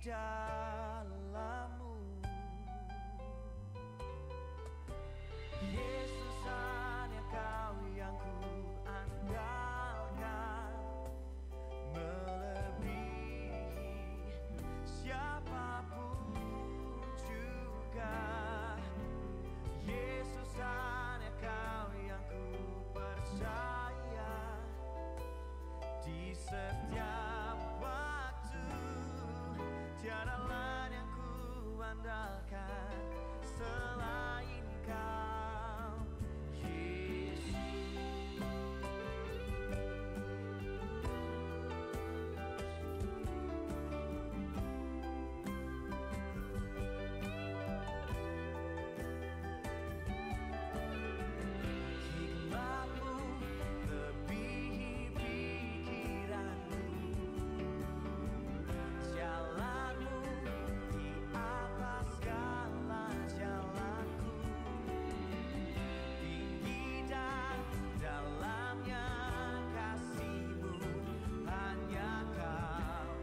dalam-Mu. Yesus, hanya Kau yang ku andalkan, melebihi siapapun juga. Yesus, hanya Kau yang ku percaya di setiap waktu. Tiada lain yang ku andalkan selain Kau, Yesus. Hikmat-Mu lebihi pikiran-Mu, jalan-Mu di atas segala jalanku. Tinggi dan dalamnya kasih-Mu, hanya Kau,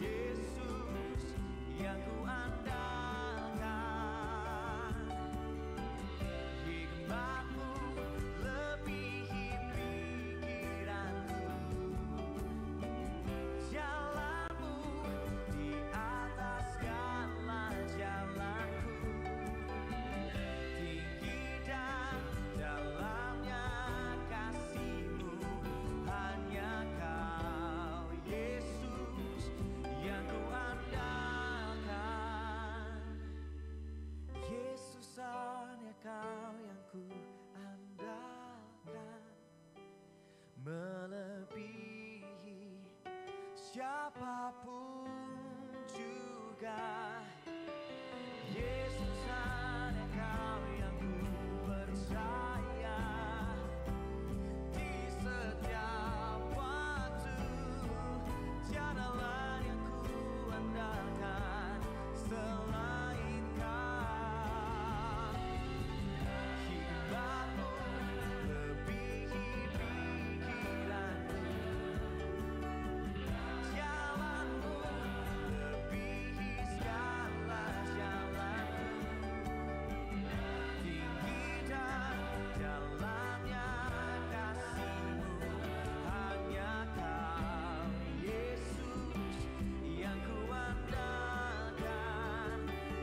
Yesus, yang ku andalkan. Hikmat-Mu lebihi pikiranku, jalan-Mu di atas segala jalanku. Tinggi dan dalamnya kasih-Mu, hanya Kau, Yesus, yang ku andalkan. Yesus, hanya Kau yang ku andalkan, melebihi siapapun juga. Yesus, hanya Kau yang ku percaya di setiap waktu. Tiada lain yang ku andalkan selain Kau. Hikmat-Mu lebihi pikiranku, jalan-Mu lebihi segala jalanku. Tinggi dan dalamnya kasih-Mu, hanya Kau, Yesus, yang ku andalkan.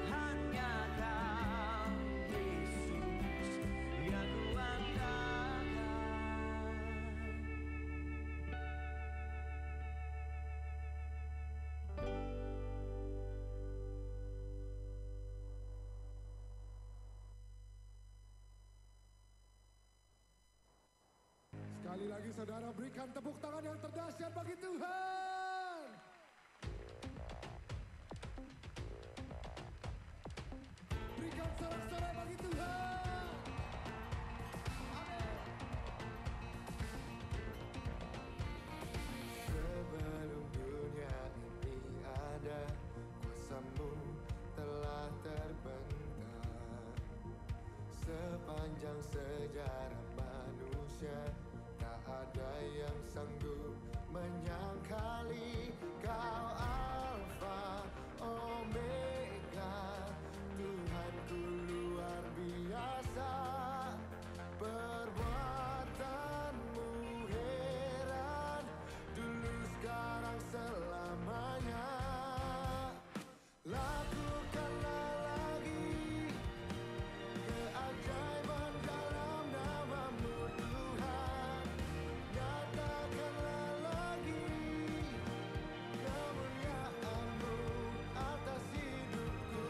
Hanya Kau, Yesus, yang ku andalkan. Sekali lagi saudara, berikan tepuk tangan yang terdahsyat bagi Tuhan. Berikan sorak-sorai bagi Tuhan. Amin. Sebelum dunia ini ada, kuasa-Mu telah terbentang. Sepanjang sejarah manusia, tak ada yang sanggup menyangkali Kau Alfa Omega. Tuhanku luar biasa, perbuatan-Mu heran, dulu sekarang selamanya. Lakukanlah lagi keajaiban dalam nama-Mu Tuhan. Nyatakanlah lagi kemuliaan-Mu atas hidupku.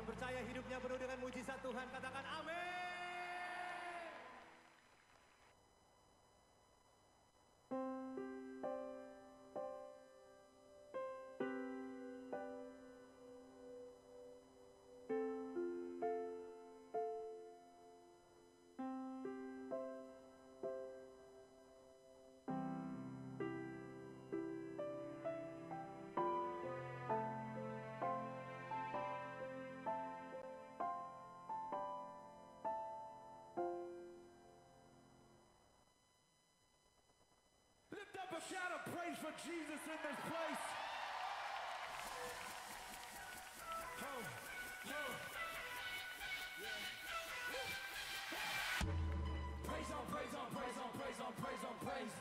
percaya hidupnya penuh dengan mujizat Tuhan, katakan amin. Lift up a shout of praise for Jesus in this place. Ho, ho. Praise on, praise on, praise on, praise on, praise on, praise.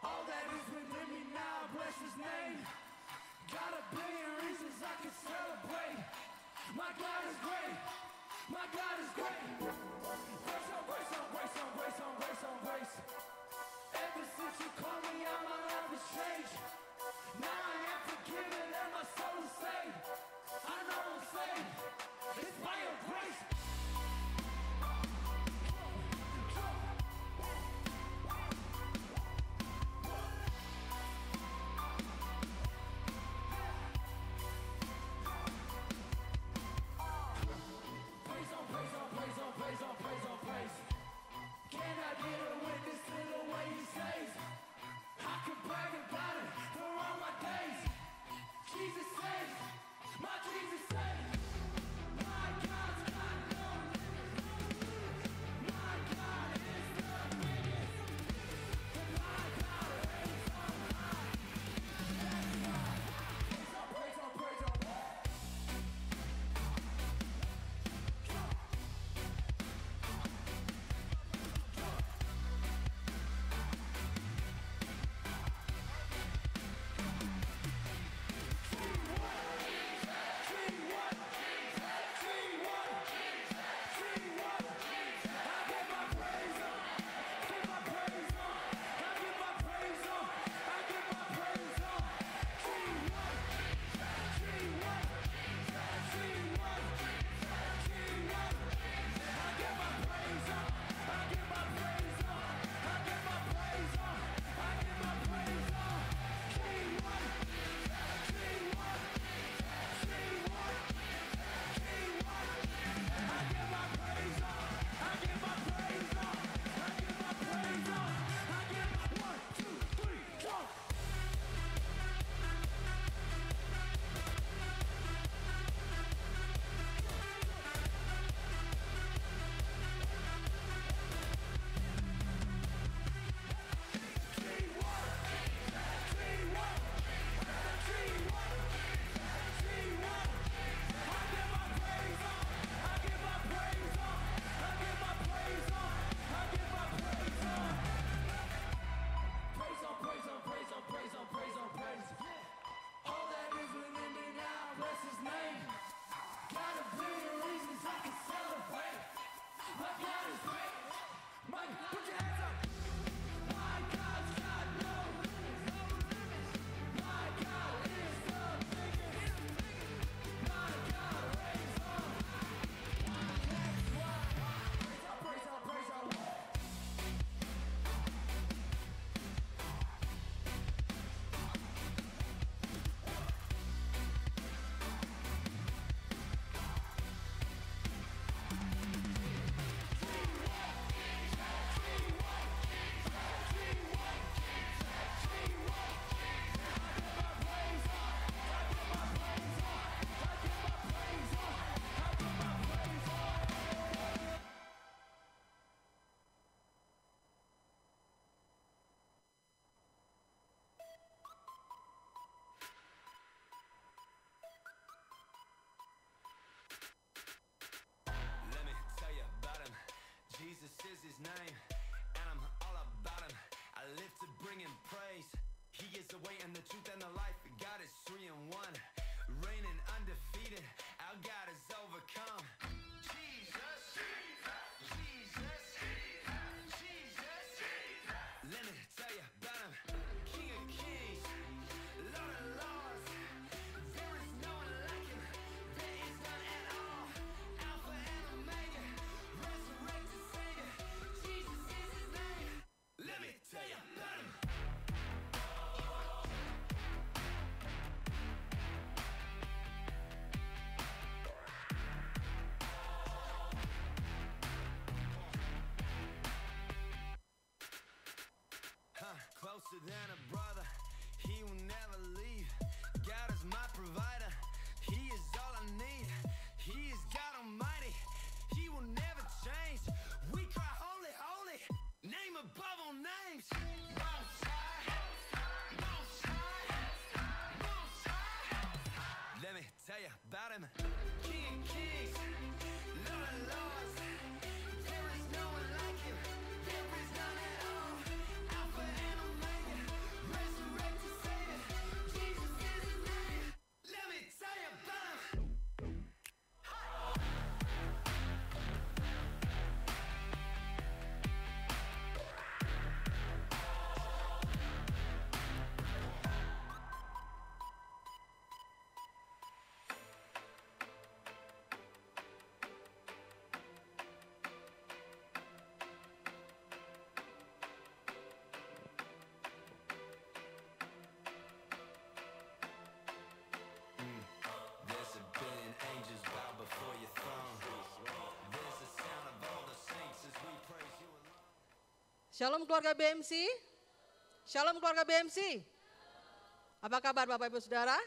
All that is within me now, bless his name. Got a billion reasons I can celebrate. My God is great. My God is great. Grace on, grace on, grace on, grace on, grace on, grace. Ever since you called me out, my life has changed. Now I am forgiven and my soul is saved. I know I'm saved. It's by your grace. Praise on, praise on, praise on, praise on, praise on, praise. Can I get a witness to the way he saves? I could brag about it for all my days. Shalom keluarga BMC. Shalom keluarga BMC. Apa kabar Bapak Ibu Saudara?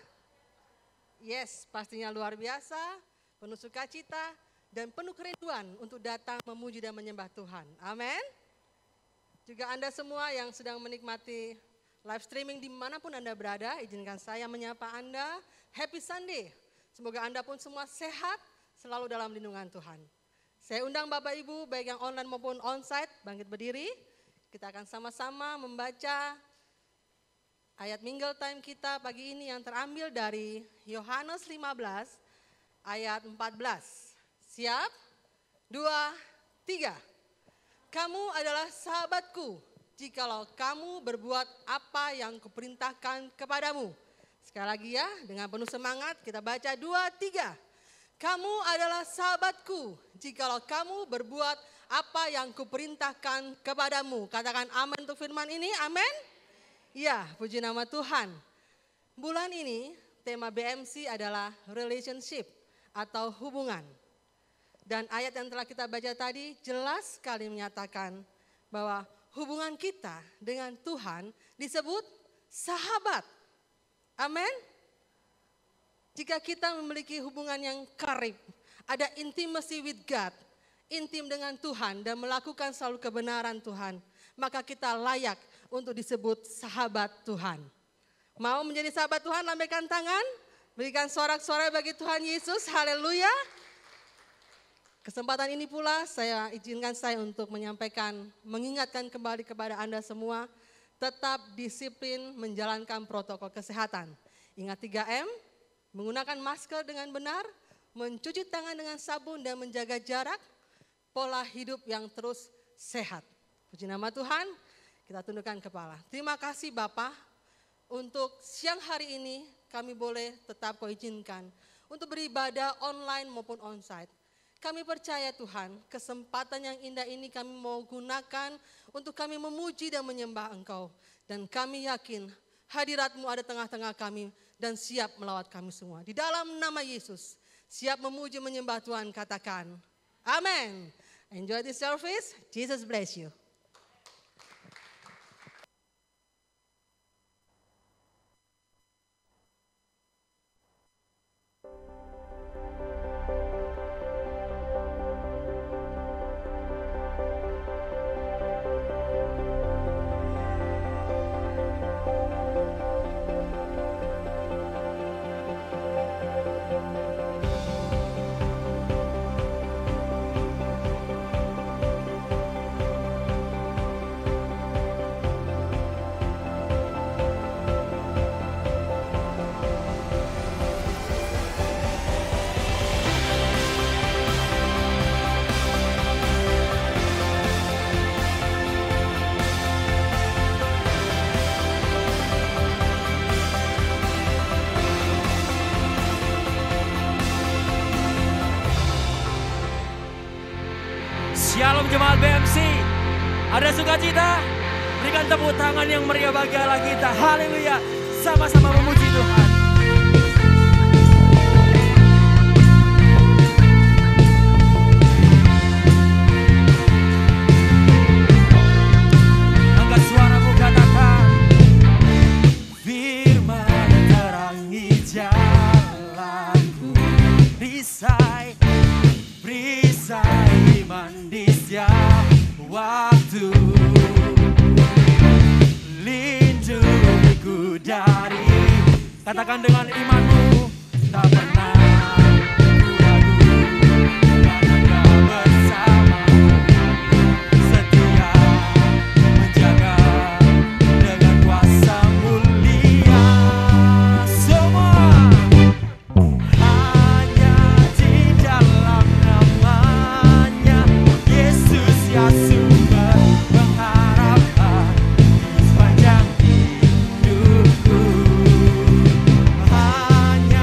Yes, pastinya luar biasa, penuh sukacita dan penuh kerinduan untuk datang memuji dan menyembah Tuhan. Amin. Juga Anda semua yang sedang menikmati live streaming dimanapun Anda berada, izinkan saya menyapa Anda. Happy Sunday. Semoga Anda pun semua sehat, selalu dalam lindungan Tuhan. Saya undang Bapak Ibu, baik yang online maupun onsite, bangkit berdiri. Kita akan sama-sama membaca ayat Mingle Time kita pagi ini yang terambil dari Yohanes 15 ayat 14. Siap? 2, 3. Kamu adalah sahabatku jikalau kamu berbuat apa yang kuperintahkan kepadamu. Sekali lagi ya, dengan penuh semangat kita baca 2, 3. Kamu adalah sahabatku jikalau kamu berbuat apa yang kuperintahkan kepadamu. Katakan amin untuk firman ini, amin. Ya, puji nama Tuhan. Bulan ini tema BMC adalah relationship atau hubungan. Dan ayat yang telah kita baca tadi jelas sekali menyatakan bahwa hubungan kita dengan Tuhan disebut sahabat. Amin. Jika kita memiliki hubungan yang karib, ada intimacy with God, intim dengan Tuhan dan melakukan selalu kebenaran Tuhan, maka kita layak untuk disebut sahabat Tuhan. Mau menjadi sahabat Tuhan, lambaikan tangan, berikan sorak-sorai bagi Tuhan Yesus, haleluya. Kesempatan ini pula izinkan saya untuk menyampaikan, mengingatkan kembali kepada Anda semua, tetap disiplin menjalankan protokol kesehatan. Ingat 3M, menggunakan masker dengan benar, mencuci tangan dengan sabun dan menjaga jarak, pola hidup yang terus sehat. Puji nama Tuhan, kita tundukkan kepala. Terima kasih Bapak, untuk siang hari ini kami boleh tetap Kau izinkan untuk beribadah online maupun onsite. Kami percaya Tuhan, kesempatan yang indah ini kami mau gunakan untuk kami memuji dan menyembah Engkau. Dan kami yakin hadirat-Mu ada tengah-tengah kami dan siap melawat kami semua. Di dalam nama Yesus, siap memuji menyembah Tuhan, katakan amin. Enjoy this service. Jesus bless you. Shalom jemaat BMC. Ada sukacita? Berikan tepuk tangan yang meriah bagi Allah kita. Haleluya. Sama-sama memuji Tuhan. Angkat suaramu, katakan. Firman terangi jalanku. Perisai iman di setiap waktu, lindungiku dari, katakan dengan imanmu, tak pernah ku ragu, karena Kau bersamaku, setia menjaga dengan kuasa mulia. Semua hanya di dalam namanya Yesus ya sumber pengharapan sepanjang hidupku. Hanya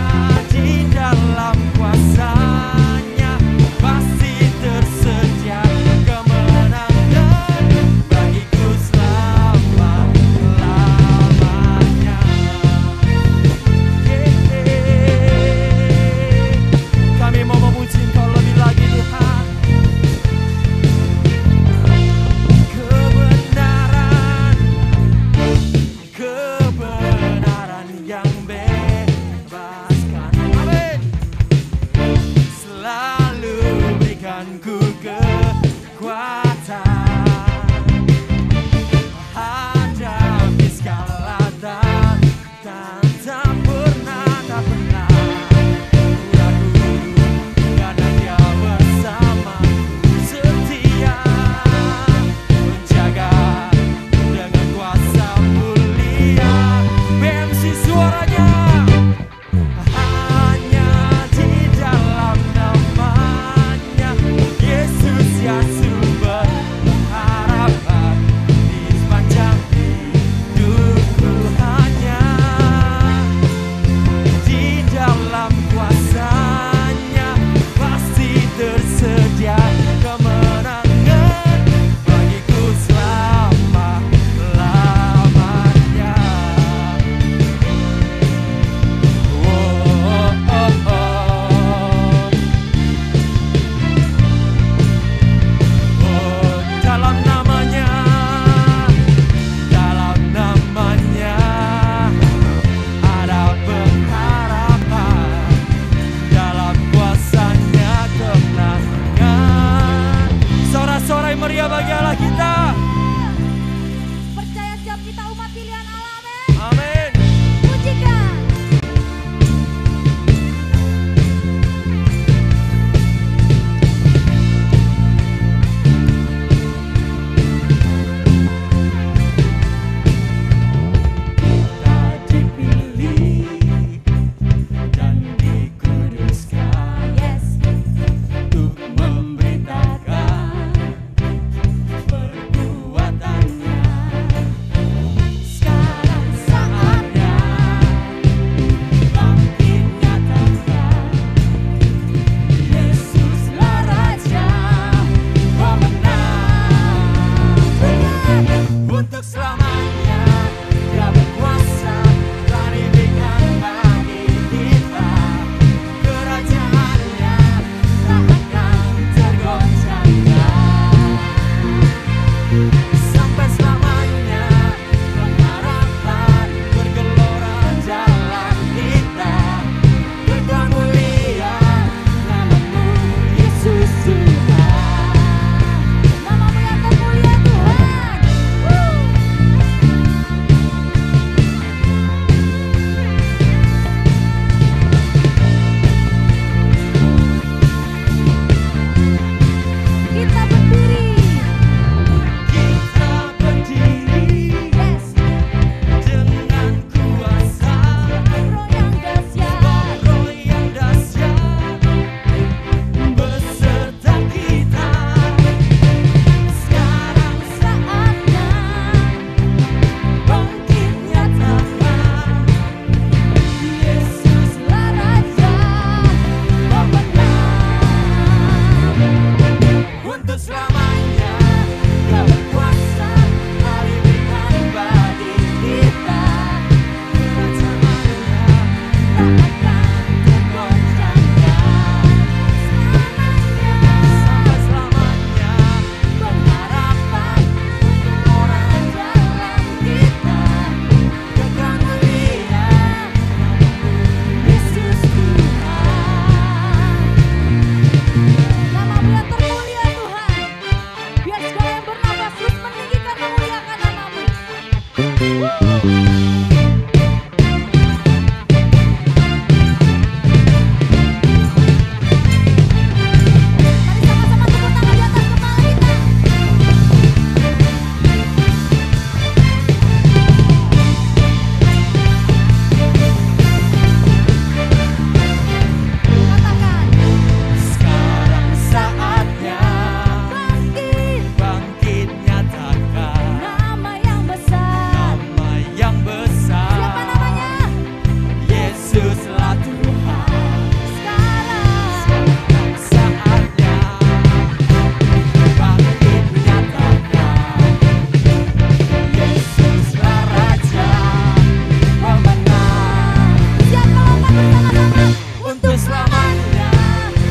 untuk selamanya.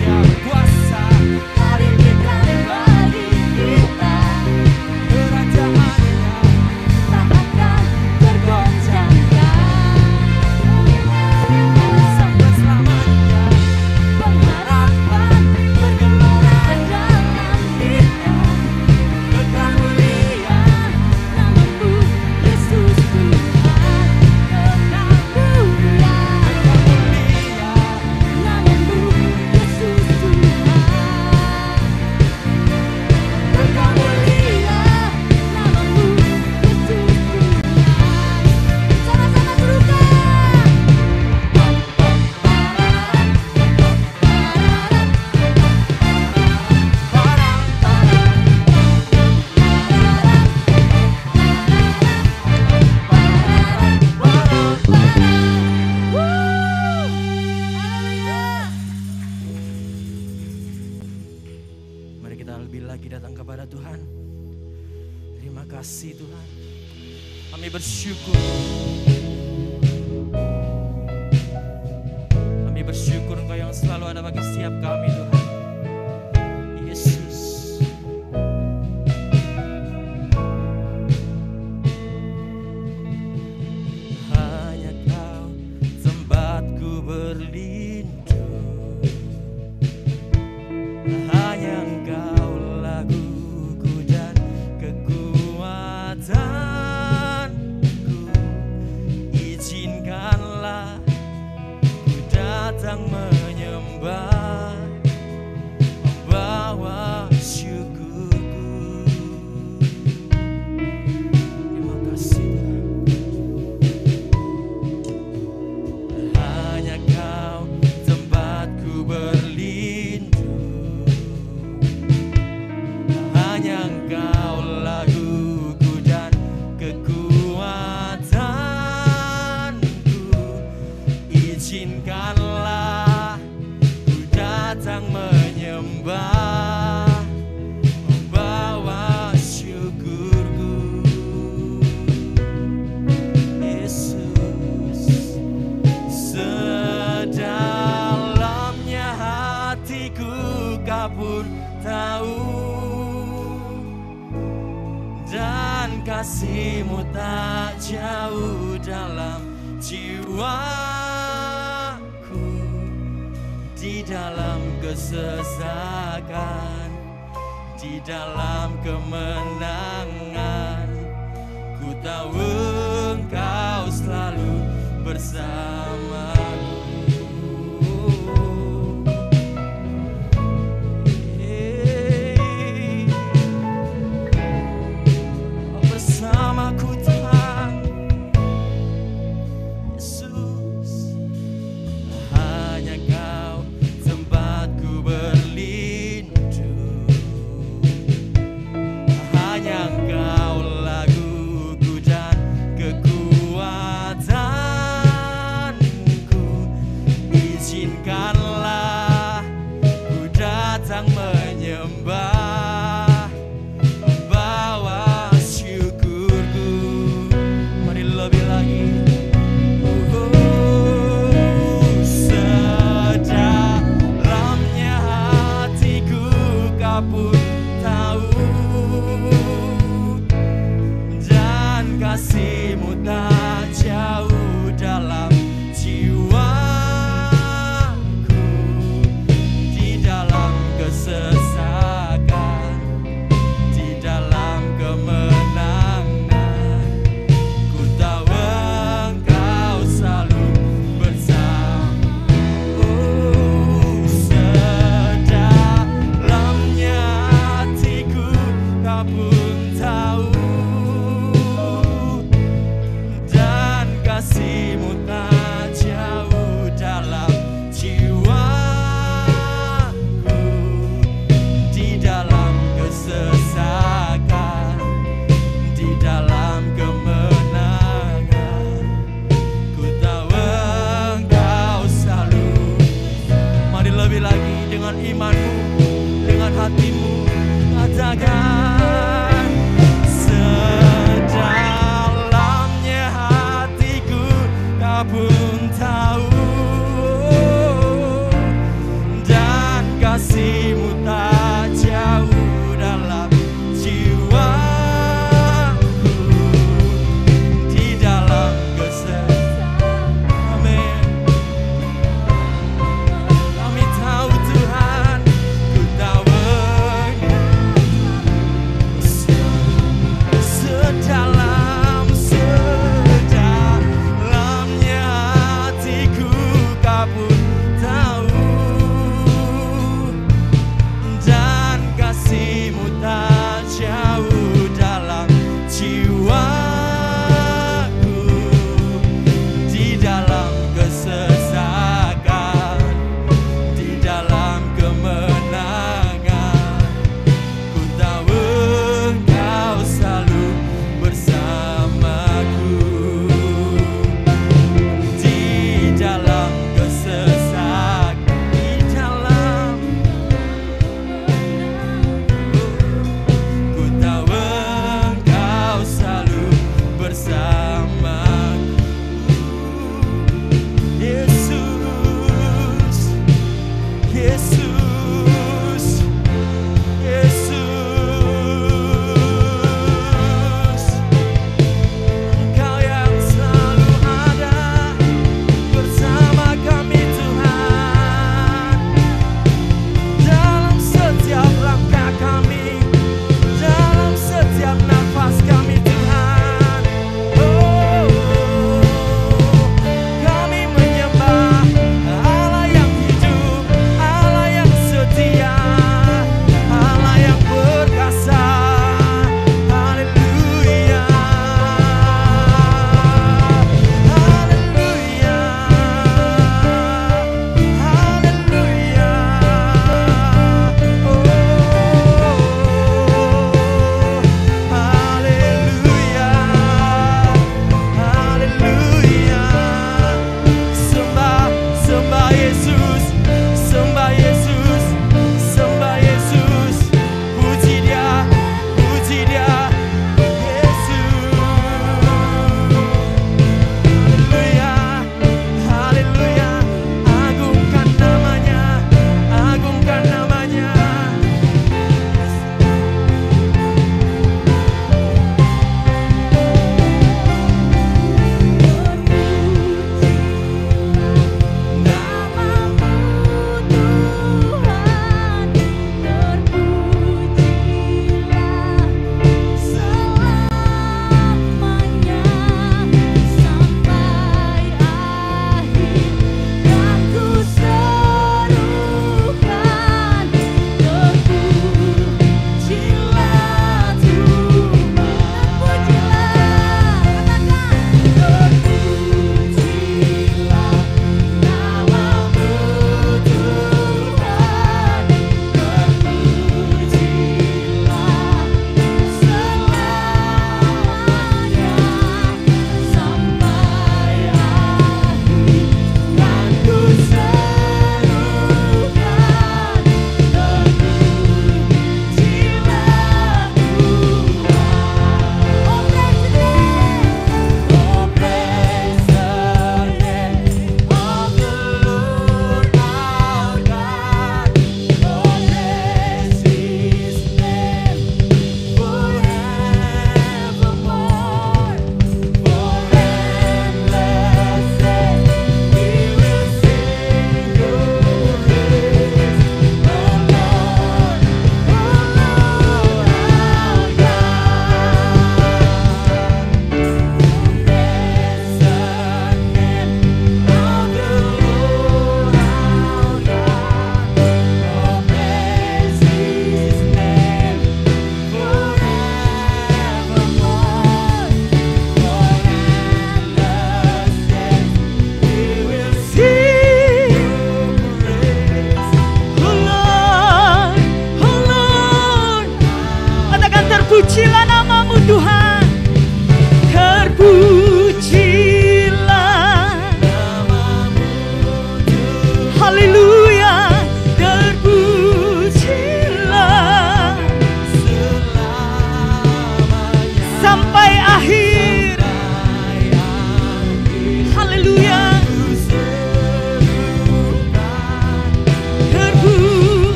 Dia berkuasa Hari berikan bagi kita, kerajaannya tak akan tergoncangkan. sampai selamanya. Pengharapan bergelora dalam kita, Kekal mulia namamu Yesus Tuhan. Kekal mulia, namamu Yesus Tuhan. Kekal mulia, namamu Yesus Tuhan. Sama-sama serukan. Mari kita lebih lagi datang kepada Tuhan. Terima kasih Tuhan. Kami bersyukur. Kami bersyukur Engkau yang selalu ada bagi setiap kami Tuhan. Yesus. Hanya Kau tempatku berlindung. Hanya Engkau laguku dan kekuatanku. Izinkanlah ku datang menyembah, membawa syukurku. Terima kasih Tuhan. Hanya Kau tempatku berlindung. Hanya Engkau laguku dan kekuatanku. Izinkanlah ku datang menyembah, membawa syukurku. Yesus, sedalamnya hatiku Kau pun tahu, dan kasih-Mu tak jauh dalam jiwaku. Di dalam kesesakan, di dalam kemenangan, ku tahu Engkau selalu bersamaku. Bersamaku Tuhan Yesus. Hanya Kau tempatku berlindung. Hanya Engkau laguku dan kekuatanku. Izinkanlah ku datang menyembah, membawa syukurku. Mari lebih lagi. Sedalamnya hatiku Kau pun tahu, dan kasih-Mu tak jauh dalam jiwaku. Di dalam kesesakan, di dalam kemenangan, ku tahu Engkau selalu bersama. Sedalamnya hatiku Kau pun tahu, dan kasih-Mu tak jauh dalam jiwaku. Di dalam kesesakan, di dalam kemenangan, ku tahu Engkau selalu. Mari lebih lagi dengan imanmu, dengan hatimu, katakan. Sedalamnya hatiku Kau pun tahu,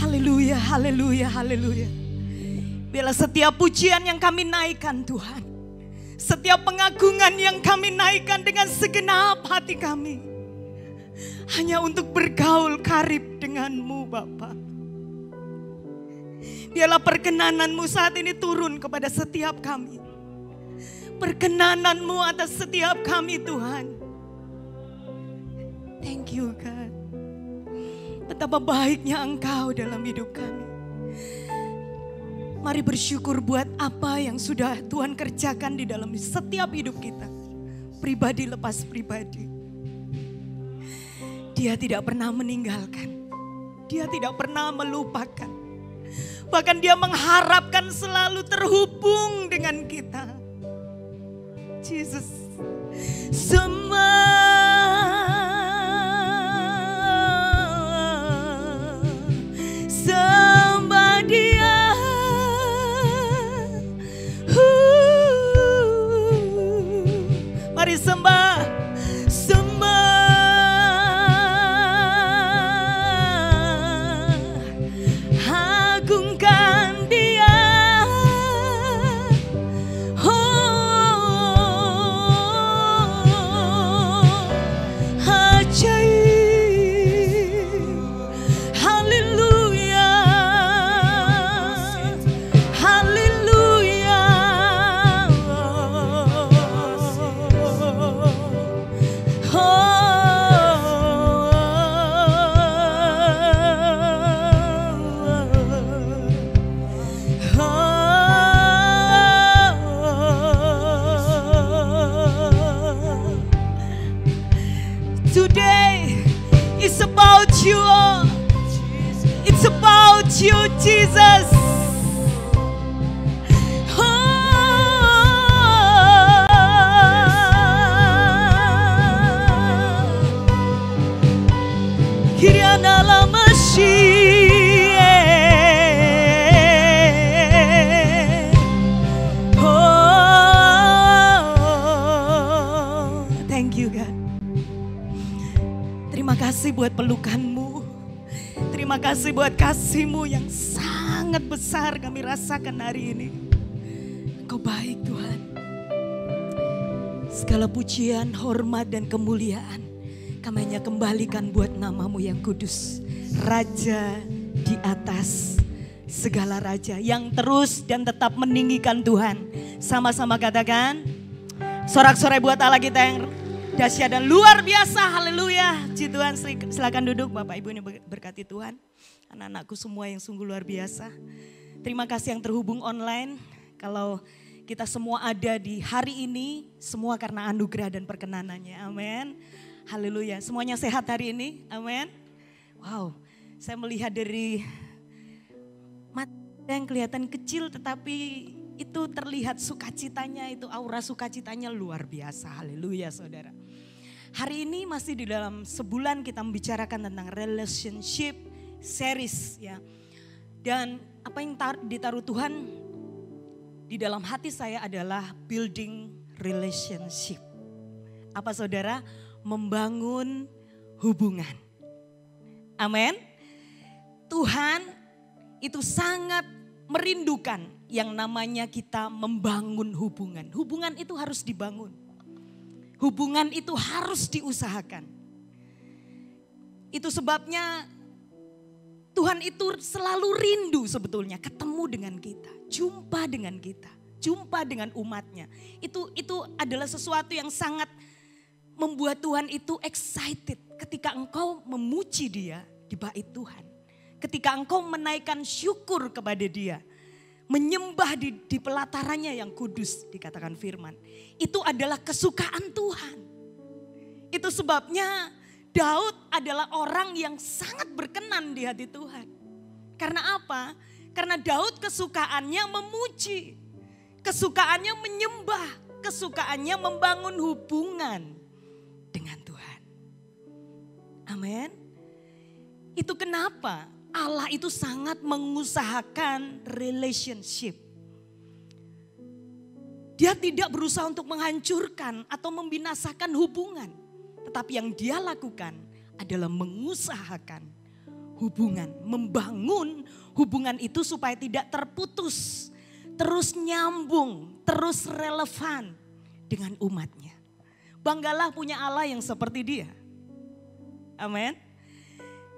Haleluya, haleluya, haleluya. Biarlah setiap pujian yang kami naikkan Tuhan, setiap pengagungan yang kami naikkan dengan segenap hati kami, hanya untuk bergaul karib denganmu Bapa. Biarlah perkenananmu saat ini turun kepada setiap kami. Perkenananmu atas setiap kami Tuhan. Thank you God. Betapa baiknya Engkau dalam hidup kami. Mari bersyukur buat apa yang sudah Tuhan kerjakan di dalam setiap hidup kita. Pribadi lepas pribadi. Dia tidak pernah meninggalkan. Dia tidak pernah melupakan. Bahkan dia mengharapkan selalu terhubung dengan kita. Jesus. Sembah dia. Mari sembah. Agungkan dia. Today is about you. It's about you, Jesus. Kiriana lama Thank you God. Terima kasih buat pelukanmu. Terima kasih buat kasih-Mu yang sangat besar kami rasakan hari ini. Engkau baik Tuhan. Segala pujian, hormat dan kemuliaan kami hanya kembalikan buat nama-Mu yang kudus. Raja di atas segala raja yang terus dan tetap meninggikan Tuhan. Sama-sama katakan, sorak-sorai buat Allah kita yang dahsyat dan luar biasa, haleluya. Puji Tuhan, silakan duduk Bapak Ibu, ini berkati Tuhan. Anak-anakku semua yang sungguh luar biasa. Terima kasih yang terhubung online. Kalau kita semua ada di hari ini, semua karena anugerah dan perkenanannya, amin. Haleluya, semuanya sehat hari ini, amin. Wow, saya melihat dari mata yang kelihatan kecil tetapi itu terlihat sukacitanya, itu aura sukacitanya luar biasa, haleluya saudara. Hari ini masih di dalam sebulan kita membicarakan tentang relationship series ya. Dan apa yang ditaruh Tuhan di dalam hati saya adalah building relationship. Apa saudara? Membangun hubungan. Amin. Tuhan itu sangat merindukan yang namanya kita membangun hubungan. Hubungan itu harus dibangun. Hubungan itu harus diusahakan. Itu sebabnya Tuhan itu selalu rindu sebetulnya ketemu dengan kita, jumpa dengan kita, jumpa dengan umatnya. Itu adalah sesuatu yang sangat membuat Tuhan itu excited ketika engkau memuji Dia di bait Tuhan. Ketika engkau menaikkan syukur kepada Dia. Menyembah di pelatarannya yang kudus dikatakan firman. Itu adalah kesukaan Tuhan. Itu sebabnya Daud adalah orang yang sangat berkenan di hati Tuhan. Karena apa? Karena Daud kesukaannya memuji. Kesukaannya menyembah. Kesukaannya membangun hubungan dengan Tuhan. Amin. Itu kenapa Allah itu sangat mengusahakan relationship. Dia tidak berusaha untuk menghancurkan atau membinasakan hubungan. Tetapi yang Dia lakukan adalah mengusahakan hubungan, membangun hubungan itu supaya tidak terputus, terus nyambung, terus relevan dengan umatnya. Banggalah punya Allah yang seperti Dia. Amin.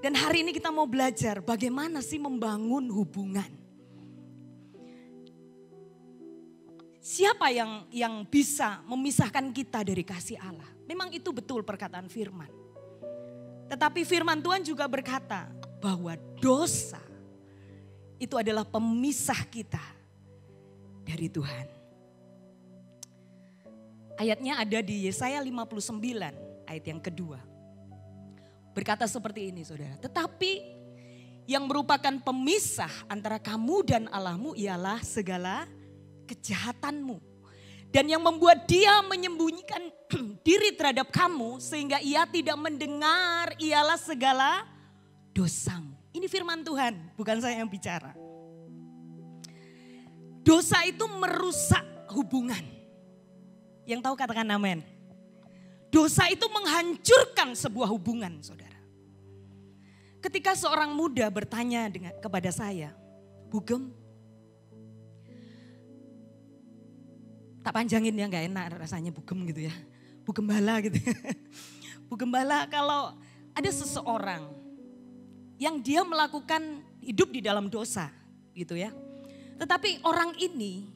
Dan hari ini kita mau belajar bagaimana sih membangun hubungan. Siapa yang bisa memisahkan kita dari kasih Allah? Memang itu betul perkataan firman. Tetapi firman Tuhan juga berkata bahwa dosa itu adalah pemisah kita dari Tuhan. Ayatnya ada di Yesaya 59 ayat yang kedua. Berkata seperti ini saudara. Tetapi yang merupakan pemisah antara kamu dan Allahmu ialah segala kejahatanmu. Dan yang membuat dia menyembunyikan diri terhadap kamu sehingga ia tidak mendengar ialah segala dosamu. Ini firman Tuhan, bukan saya yang bicara. Dosa itu merusak hubungan. Yang tahu katakan amin. Dosa itu menghancurkan sebuah hubungan, saudara. Ketika seorang muda bertanya kepada saya, Bugem, tak panjangin ya, gak enak rasanya Bugem gitu ya. Bugembala gitu. Bugembala kalau ada seseorang yang dia melakukan hidup di dalam dosa gitu ya. Tetapi orang ini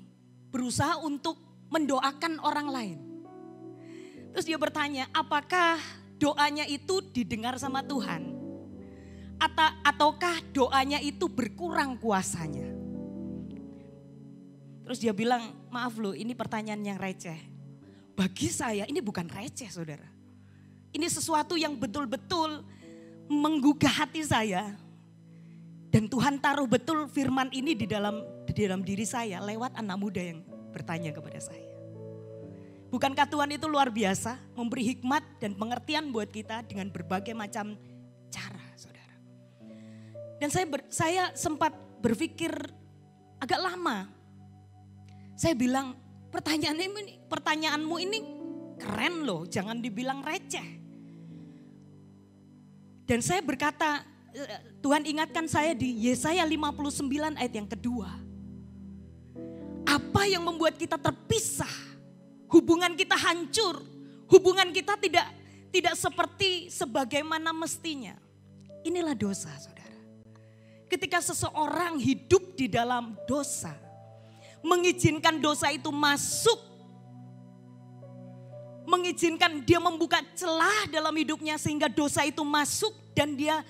berusaha untuk mendoakan orang lain. Terus dia bertanya, apakah doanya itu didengar sama Tuhan? Ataukah doanya itu berkurang kuasanya? Terus dia bilang, maaf loh ini pertanyaan yang receh. Bagi saya ini bukan receh saudara. Ini sesuatu yang betul-betul menggugah hati saya. Dan Tuhan taruh betul firman ini di dalam diri saya lewat anak muda yang bertanya kepada saya. Bukankah Tuhan itu luar biasa memberi hikmat dan pengertian buat kita dengan berbagai macam cara saudara. Dan saya sempat berpikir agak lama. Saya bilang pertanyaanmu ini keren loh, jangan dibilang receh. Dan saya berkata, Tuhan ingatkan saya di Yesaya 59 ayat yang kedua. Apa yang membuat kita terpisah? Hubungan kita hancur. Hubungan kita tidak seperti sebagaimana mestinya. Inilah dosa saudara. Ketika seseorang hidup di dalam dosa. Mengizinkan dosa itu masuk. Mengizinkan dia membuka celah dalam hidupnya sehingga dosa itu masuk. Dan dia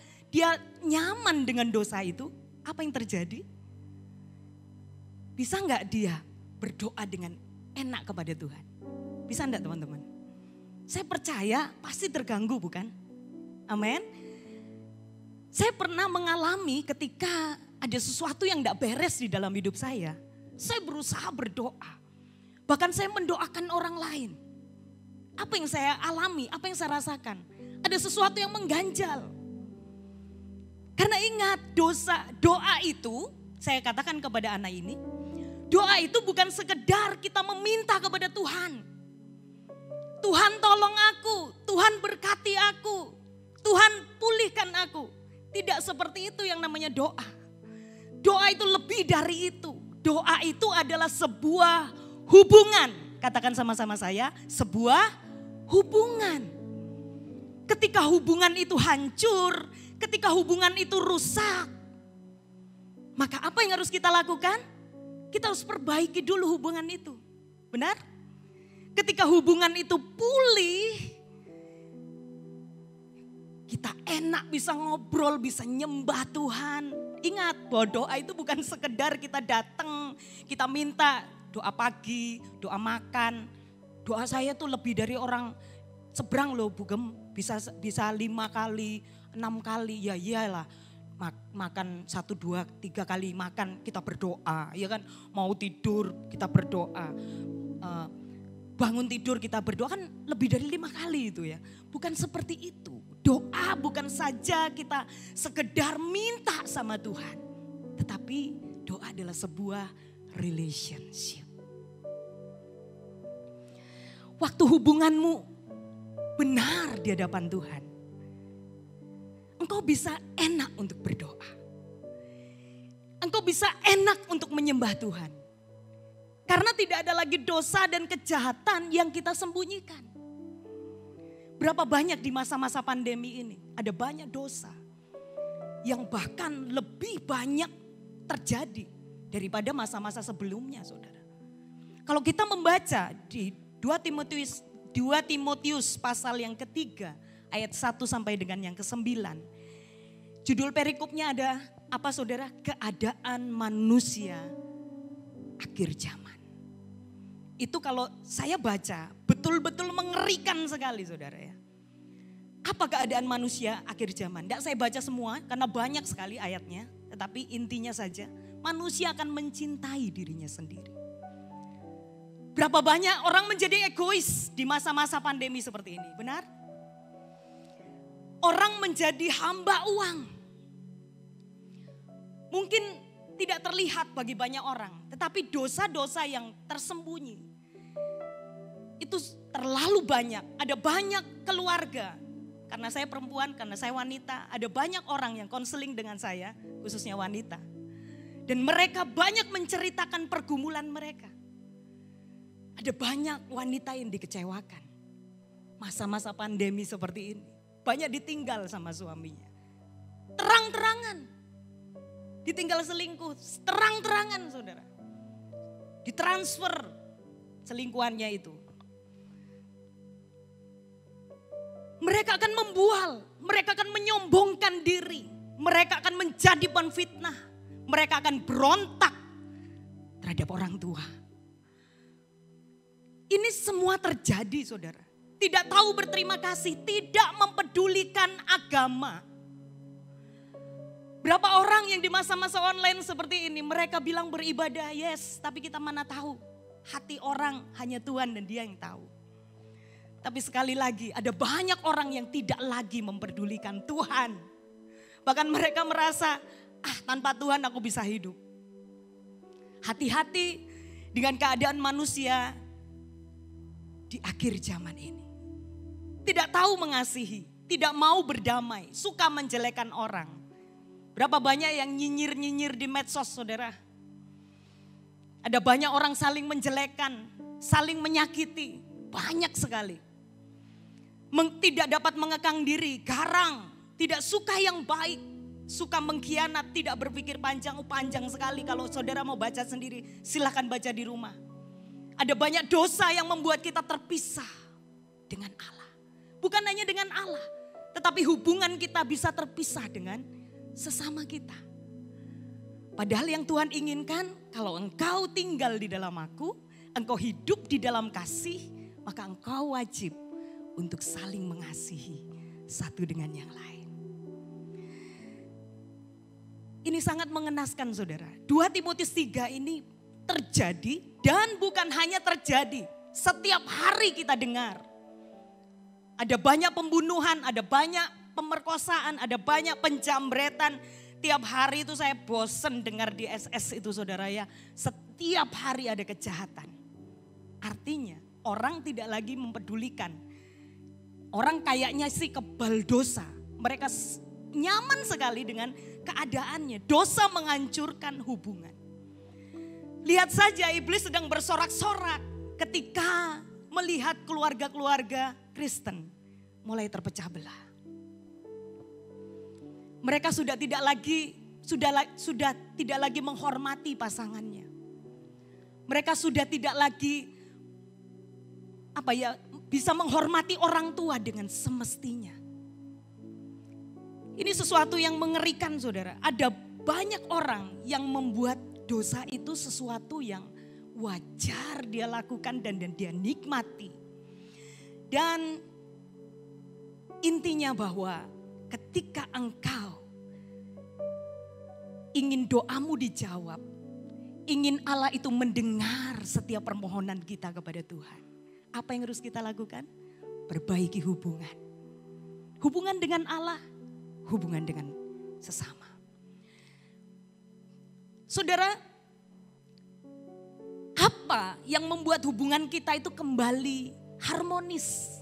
nyaman dengan dosa itu. Apa yang terjadi? Bisa enggak dia berdoa dengan enak kepada Tuhan? Bisa enggak teman-teman? Saya percaya pasti terganggu bukan? Amin. Saya pernah mengalami ketika ada sesuatu yang enggak beres di dalam hidup saya. Saya berusaha berdoa. Bahkan saya mendoakan orang lain. Apa yang saya alami, apa yang saya rasakan. Ada sesuatu yang mengganjal. Karena ingat doa itu, saya katakan kepada anak ini. Doa itu bukan sekedar kita meminta kepada Tuhan. Tuhan tolong aku, Tuhan berkati aku, Tuhan pulihkan aku. Tidak seperti itu yang namanya doa. Doa itu lebih dari itu. Doa itu adalah sebuah hubungan. Katakan sama-sama saya, sebuah hubungan. Ketika hubungan itu hancur, ketika hubungan itu rusak, maka apa yang harus kita lakukan? Kita harus perbaiki dulu hubungan itu. Benar? Ketika hubungan itu pulih, kita enak bisa ngobrol, bisa nyembah Tuhan. Ingat bahwa doa itu bukan sekedar kita datang, kita minta doa pagi, doa makan. Doa saya tuh lebih dari orang seberang loh Bugem, bisa 5 kali, 6 kali, ya iyalah. Makan 1, 2, 3 kali makan kita berdoa, ya kan? Mau tidur kita berdoa, bangun tidur kita berdoa, kan lebih dari 5 kali itu ya. Bukan seperti itu. Doa bukan saja kita sekedar minta sama Tuhan, tetapi doa adalah sebuah relationship. Waktu hubunganmu benar di hadapan Tuhan, engkau bisa enak untuk berdoa. Engkau bisa enak untuk menyembah Tuhan. Karena tidak ada lagi dosa dan kejahatan yang kita sembunyikan. Berapa banyak di masa-masa pandemi ini, ada banyak dosa yang bahkan lebih banyak terjadi daripada masa-masa sebelumnya, saudara. Kalau kita membaca di 2 Timotius pasal yang ketiga, ayat 1 sampai dengan yang ke-9. Judul perikopnya ada apa, saudara? Keadaan manusia akhir zaman. Itu kalau saya baca betul-betul mengerikan sekali, saudara ya. Apa keadaan manusia akhir zaman? Tidak saya baca semua karena banyak sekali ayatnya. Tetapi intinya saja, manusia akan mencintai dirinya sendiri. Berapa banyak orang menjadi egois di masa-masa pandemi seperti ini, benar? Orang menjadi hamba uang. Mungkin tidak terlihat bagi banyak orang, tetapi dosa-dosa yang tersembunyi itu terlalu banyak. Ada banyak keluarga, karena saya perempuan, karena saya wanita, ada banyak orang yang konseling dengan saya, khususnya wanita. Dan mereka banyak menceritakan pergumulan mereka. Ada banyak wanita yang dikecewakan. Masa-masa pandemi seperti ini. Banyak ditinggal sama suaminya. Terang-terangan. Ditinggal selingkuh. Terang-terangan, saudara. Ditransfer selingkuhannya itu. Mereka akan membual. Mereka akan menyombongkan diri. Mereka akan menjadi penfitnah. Mereka akan berontak terhadap orang tua. Ini semua terjadi, saudara. Tidak tahu berterima kasih, tidak mempedulikan agama. Berapa orang yang di masa-masa online seperti ini, mereka bilang beribadah, yes, tapi kita mana tahu. Hati orang hanya Tuhan dan Dia yang tahu. Tapi sekali lagi, ada banyak orang yang tidak lagi mempedulikan Tuhan. Bahkan mereka merasa, tanpa Tuhan aku bisa hidup. Hati-hati dengan keadaan manusia di akhir zaman ini. Tidak tahu mengasihi, tidak mau berdamai, suka menjelekan orang. Berapa banyak yang nyinyir-nyinyir di medsos, saudara. Ada banyak orang saling menjelekan, saling menyakiti, banyak sekali. Tidak dapat mengekang diri, garang, tidak suka yang baik, suka mengkhianat, tidak berpikir panjang, panjang sekali. Kalau saudara mau baca sendiri, silahkan baca di rumah. Ada banyak dosa yang membuat kita terpisah dengan Allah. Bukan hanya dengan Allah, tetapi hubungan kita bisa terpisah dengan sesama kita. Padahal yang Tuhan inginkan, kalau engkau tinggal di dalam aku, engkau hidup di dalam kasih, maka engkau wajib untuk saling mengasihi satu dengan yang lain. Ini sangat mengenaskan, saudara. 2 Timotius 3 ini terjadi dan bukan hanya terjadi. Setiap hari kita dengar. Ada banyak pembunuhan, ada banyak pemerkosaan, ada banyak penjambretan. Tiap hari itu saya bosen dengar di SS itu, saudara ya. Setiap hari ada kejahatan. Artinya orang tidak lagi mempedulikan. Orang kayaknya sih kebal dosa. Mereka nyaman sekali dengan keadaannya. Dosa menghancurkan hubungan. Lihat saja iblis sedang bersorak-sorak ketika melihat keluarga-keluarga Kristen mulai terpecah belah. Mereka sudah tidak lagi menghormati pasangannya. Mereka sudah tidak lagi bisa menghormati orang tua dengan semestinya. Ini sesuatu yang mengerikan, saudara. Ada banyak orang yang membuat dosa itu sesuatu yang wajar dia lakukan dan dia nikmati. Dan intinya bahwa ketika engkau ingin doamu dijawab, ingin Allah itu mendengar setiap permohonan kita kepada Tuhan, apa yang harus kita lakukan? Perbaiki hubungan. Hubungan dengan Allah, hubungan dengan sesama. Saudara, apa yang membuat hubungan kita itu kembali harmonis,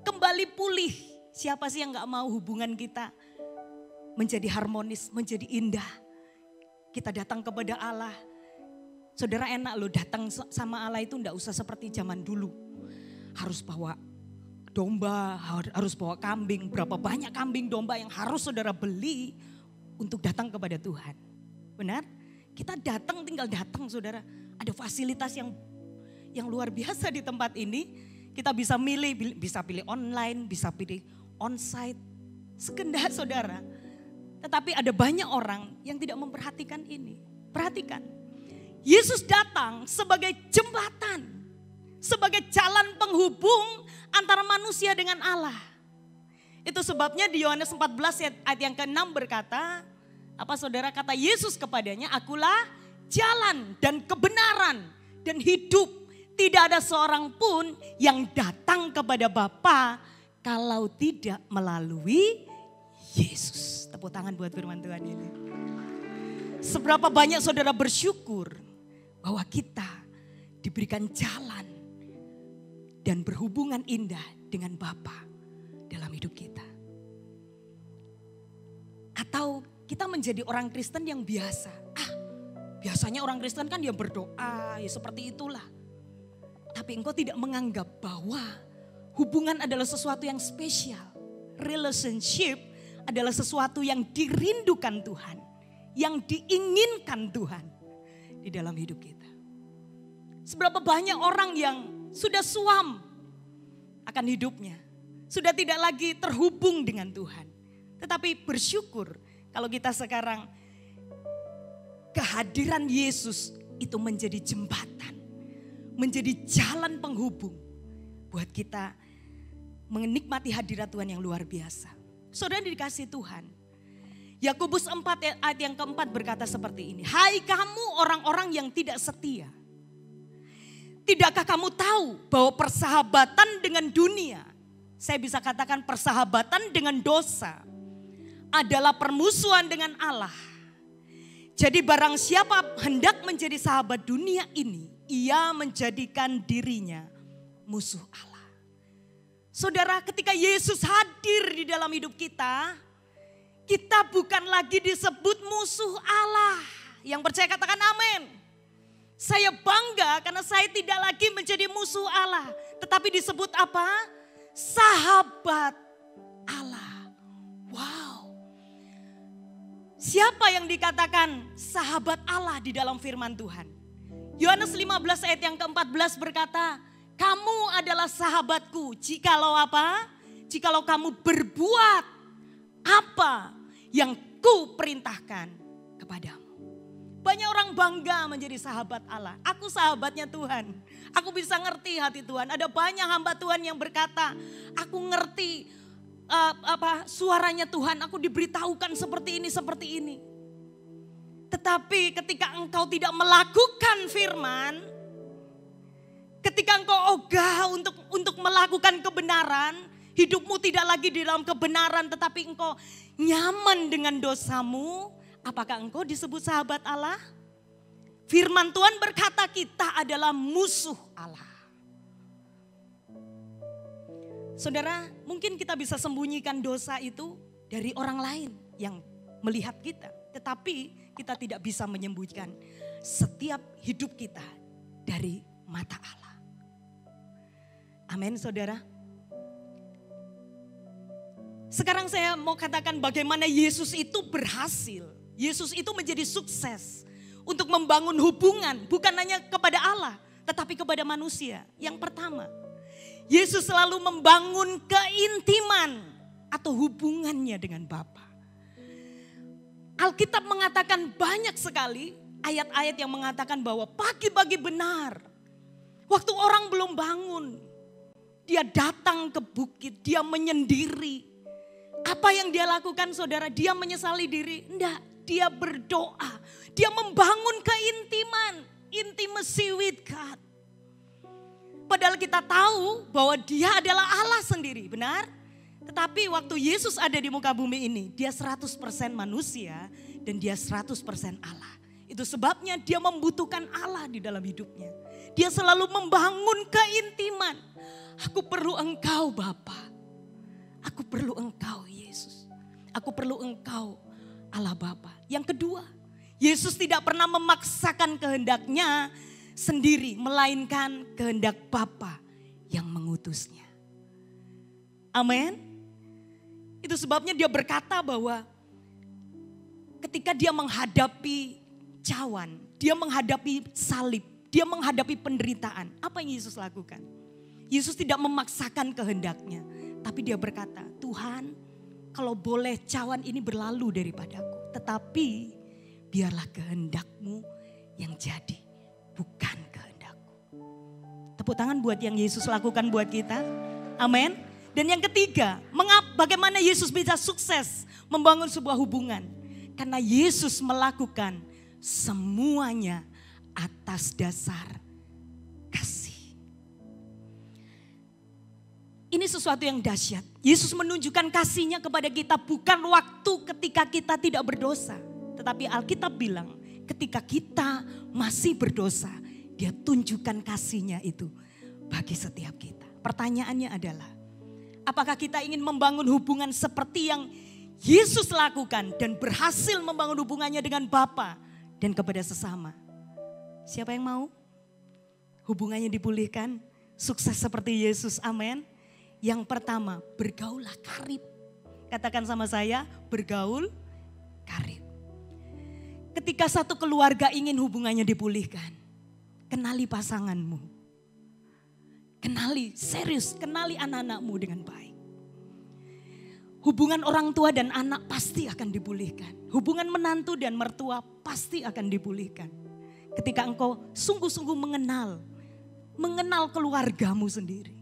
kembali pulih? Siapa sih yang gak mau hubungan kita menjadi harmonis, menjadi indah. Kita datang kepada Allah. Saudara, enak loh datang sama Allah itu enggak usah seperti zaman dulu. Harus bawa domba, harus bawa kambing. Berapa banyak kambing domba yang harus saudara beli untuk datang kepada Tuhan. Benar? Kita datang, tinggal datang saudara. Ada fasilitas yang luar biasa di tempat ini. Kita bisa pilih online, bisa pilih onsite, sekendak saudara. Tetapi ada banyak orang yang tidak memperhatikan ini. Perhatikan, Yesus datang sebagai jembatan, sebagai jalan penghubung antara manusia dengan Allah. Itu sebabnya di Yohanes 14 ayat yang ke-6 berkata, apa saudara, kata Yesus kepadanya, akulah jalan dan kebenaran dan hidup. Tidak ada seorang pun yang datang kepada Bapa kalau tidak melalui Yesus. Tepuk tangan buat firman Tuhan ini. Seberapa banyak saudara bersyukur bahwa kita diberikan jalan dan berhubungan indah dengan Bapa dalam hidup kita. Atau kita menjadi orang Kristen yang biasa. Biasanya orang Kristen kan dia berdoa, ya seperti itulah. Tapi engkau tidak menganggap bahwa hubungan adalah sesuatu yang spesial. Relationship adalah sesuatu yang dirindukan Tuhan. Yang diinginkan Tuhan di dalam hidup kita. Seberapa banyak orang yang sudah suam akan hidupnya. Sudah tidak lagi terhubung dengan Tuhan. Tetapi bersyukur kalau kita sekarang kehadiran Yesus itu menjadi jembatan. Menjadi jalan penghubung buat kita menikmati hadirat Tuhan yang luar biasa. Saudara dikasih Tuhan. Yakobus 4 ayat yang keempat berkata seperti ini. Hai kamu orang-orang yang tidak setia. Tidakkah kamu tahu bahwa persahabatan dengan dunia, saya bisa katakan persahabatan dengan dosa, adalah permusuhan dengan Allah. Jadi barang siapa hendak menjadi sahabat dunia ini, ia menjadikan dirinya musuh Allah. Saudara, ketika Yesus hadir di dalam hidup kita, kita bukan lagi disebut musuh Allah. Yang percaya katakan amin. Saya bangga karena saya tidak lagi menjadi musuh Allah. Tetapi disebut apa? Sahabat Allah. Wow. Siapa yang dikatakan sahabat Allah di dalam firman Tuhan? Yohanes 15 ayat yang ke-14 berkata, kamu adalah sahabatku jikalau apa? Jikalau kamu berbuat apa yang ku perintahkan kepadamu. Banyak orang bangga menjadi sahabat Allah. Aku sahabatnya Tuhan. Aku bisa ngerti hati Tuhan. Ada banyak hamba Tuhan yang berkata, aku ngerti suaranya Tuhan. Aku diberitahukan seperti ini, seperti ini. Tetapi ketika engkau tidak melakukan firman, ketika engkau ogah untuk melakukan kebenaran, hidupmu tidak lagi di dalam kebenaran tetapi engkau nyaman dengan dosamu, apakah engkau disebut sahabat Allah? Firman Tuhan berkata kita adalah musuh Allah. Saudara, mungkin kita bisa sembunyikan dosa itu dari orang lain yang melihat kita. Tetapi kita tidak bisa menyembunyikan setiap hidup kita dari mata Allah. Amin saudara. Sekarang saya mau katakan bagaimana Yesus itu berhasil. Yesus itu menjadi sukses untuk membangun hubungan bukan hanya kepada Allah tetapi kepada manusia. Yang pertama, Yesus selalu membangun keintiman atau hubungannya dengan Bapa. Alkitab mengatakan banyak sekali ayat-ayat yang mengatakan bahwa pagi-pagi benar. Waktu orang belum bangun, dia datang ke bukit, dia menyendiri. Apa yang dia lakukan saudara? Dia menyesali diri? Enggak, dia berdoa. Dia membangun keintiman, intimacy with God. Padahal kita tahu bahwa dia adalah Allah sendiri, benar? Tetapi waktu Yesus ada di muka bumi ini, dia 100% manusia dan dia 100% Allah. Itu sebabnya dia membutuhkan Allah di dalam hidupnya. Dia selalu membangun keintiman. Aku perlu engkau Bapa. Aku perlu engkau Yesus. Aku perlu engkau Allah Bapa. Yang kedua, Yesus tidak pernah memaksakan kehendaknya sendiri, melainkan kehendak Bapa yang mengutusnya. Amin. Itu sebabnya dia berkata bahwa ketika dia menghadapi cawan, dia menghadapi salib, dia menghadapi penderitaan, apa yang Yesus lakukan? Yesus tidak memaksakan kehendaknya, tapi dia berkata, Tuhan, kalau boleh cawan ini berlalu daripadaku, tetapi biarlah kehendak-Mu yang jadi, bukan kehendak-Ku. Tepuk tangan buat yang Yesus lakukan buat kita. Amin. Dan yang ketiga, bagaimana Yesus bisa sukses membangun sebuah hubungan? Karena Yesus melakukan semuanya atas dasar kasih. Ini sesuatu yang dahsyat. Yesus menunjukkan kasihnya kepada kita bukan waktu ketika kita tidak berdosa. Tetapi Alkitab bilang ketika kita masih berdosa, dia tunjukkan kasihnya itu bagi setiap kita. Pertanyaannya adalah, apakah kita ingin membangun hubungan seperti yang Yesus lakukan dan berhasil membangun hubungannya dengan Bapa dan kepada sesama? Siapa yang mau? Hubungannya dipulihkan, sukses seperti Yesus, amin. Yang pertama, bergaullah karib. Katakan sama saya, bergaul karib. Ketika satu keluarga ingin hubungannya dipulihkan, kenali pasanganmu. Kenali, serius, kenali anak-anakmu dengan baik. Hubungan orang tua dan anak pasti akan dipulihkan. Hubungan menantu dan mertua pasti akan dipulihkan. Ketika engkau sungguh-sungguh mengenal keluargamu sendiri.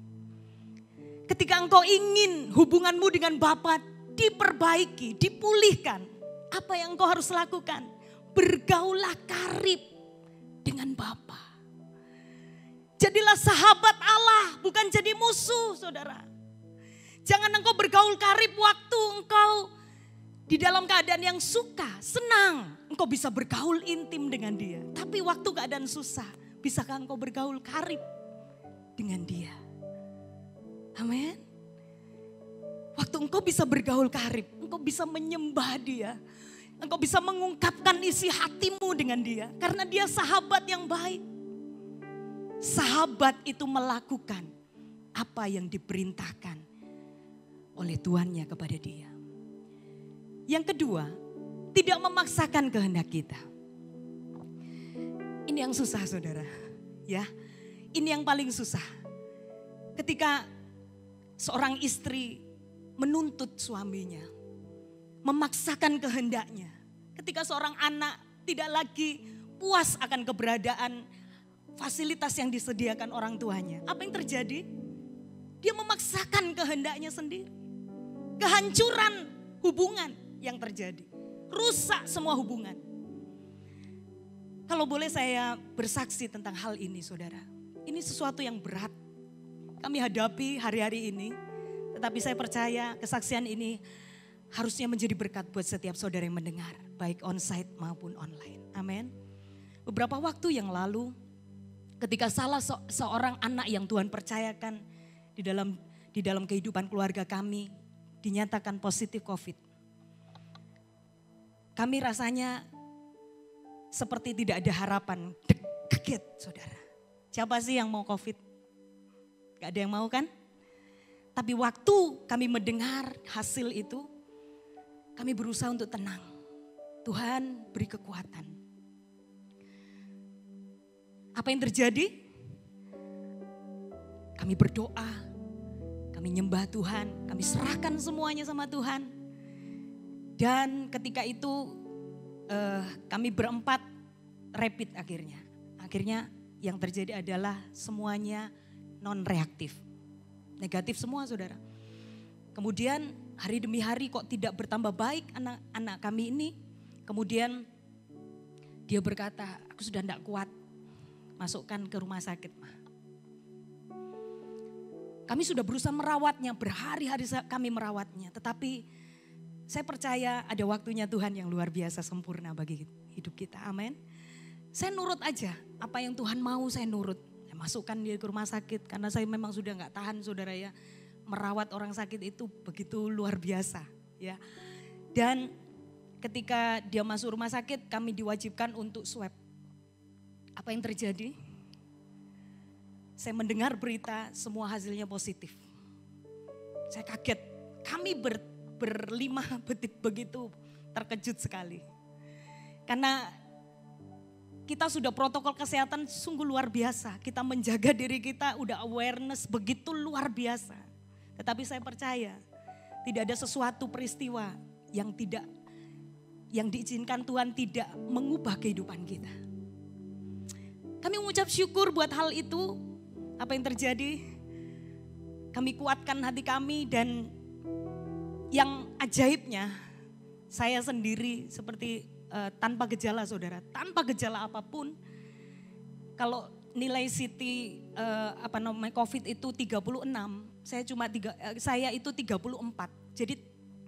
Ketika engkau ingin hubunganmu dengan Bapa diperbaiki, dipulihkan, apa yang engkau harus lakukan? Bergaullah karib dengan Bapa. Jadilah sahabat Allah, bukan jadi musuh, saudara. Jangan engkau bergaul karib waktu engkau di dalam keadaan yang suka, senang. Engkau bisa bergaul intim dengan dia. Tapi waktu keadaan susah, bisakah engkau bergaul karib dengan dia? Amin. Waktu engkau bisa bergaul karib, engkau bisa menyembah dia. Engkau bisa mengungkapkan isi hatimu dengan dia. Karena dia sahabat yang baik. Sahabat itu melakukan apa yang diperintahkan oleh Tuannya kepada dia. Yang kedua, tidak memaksakan kehendak kita. Ini yang susah, saudara. Ya, ini yang paling susah. Ketika seorang istri menuntut suaminya, memaksakan kehendaknya. Ketika seorang anak tidak lagi puas akan keberadaan fasilitas yang disediakan orang tuanya. Apa yang terjadi? Dia memaksakan kehendaknya sendiri. Kehancuran hubungan yang terjadi. Rusak semua hubungan. Kalau boleh saya bersaksi tentang hal ini, saudara. Ini sesuatu yang berat kami hadapi hari-hari ini. Tetapi saya percaya kesaksian ini harusnya menjadi berkat buat setiap saudara yang mendengar. Baik onsite maupun online. Amin. Beberapa waktu yang lalu ketika salah seorang anak yang Tuhan percayakan di dalam kehidupan keluarga kami dinyatakan positif COVID. Kami rasanya seperti tidak ada harapan. Kaget, saudara. Siapa sih yang mau COVID? Gak ada yang mau kan? Tapi waktu kami mendengar hasil itu, kami berusaha untuk tenang. Tuhan beri kekuatan. Apa yang terjadi? Kami berdoa, kami nyembah Tuhan, kami serahkan semuanya sama Tuhan. Dan ketika itu kami berempat rapid akhirnya. Akhirnya yang terjadi adalah semuanya non-reaktif. Negatif semua, saudara. Kemudian hari demi hari kok tidak bertambah baik anak-anak kami ini. Kemudian dia berkata, aku sudah tidak kuat, masukkan ke rumah sakit. Kami sudah berusaha merawatnya, berhari-hari kami merawatnya. Tetapi saya percaya ada waktunya Tuhan yang luar biasa sempurna bagi hidup kita. Amin. Saya nurut aja, apa yang Tuhan mau saya nurut. Saya masukkan dia ke rumah sakit karena saya memang sudah gak tahan, saudara ya. Merawat orang sakit itu begitu luar biasa ya. Dan ketika dia masuk rumah sakit kami diwajibkan untuk swab. Apa yang terjadi? Saya mendengar berita semua hasilnya positif. Saya kaget, kami berlima begitu terkejut sekali. Karena kita sudah protokol kesehatan sungguh luar biasa. Kita menjaga diri kita udah awareness begitu luar biasa. Tetapi saya percaya tidak ada sesuatu peristiwa yang diizinkan Tuhan tidak mengubah kehidupan kita. Kami mengucap syukur buat hal itu. Apa yang terjadi? Kami kuatkan hati kami dan yang ajaibnya saya sendiri seperti tanpa gejala saudara, tanpa gejala apapun. Kalau nilai CT COVID itu 36, saya itu 34. Jadi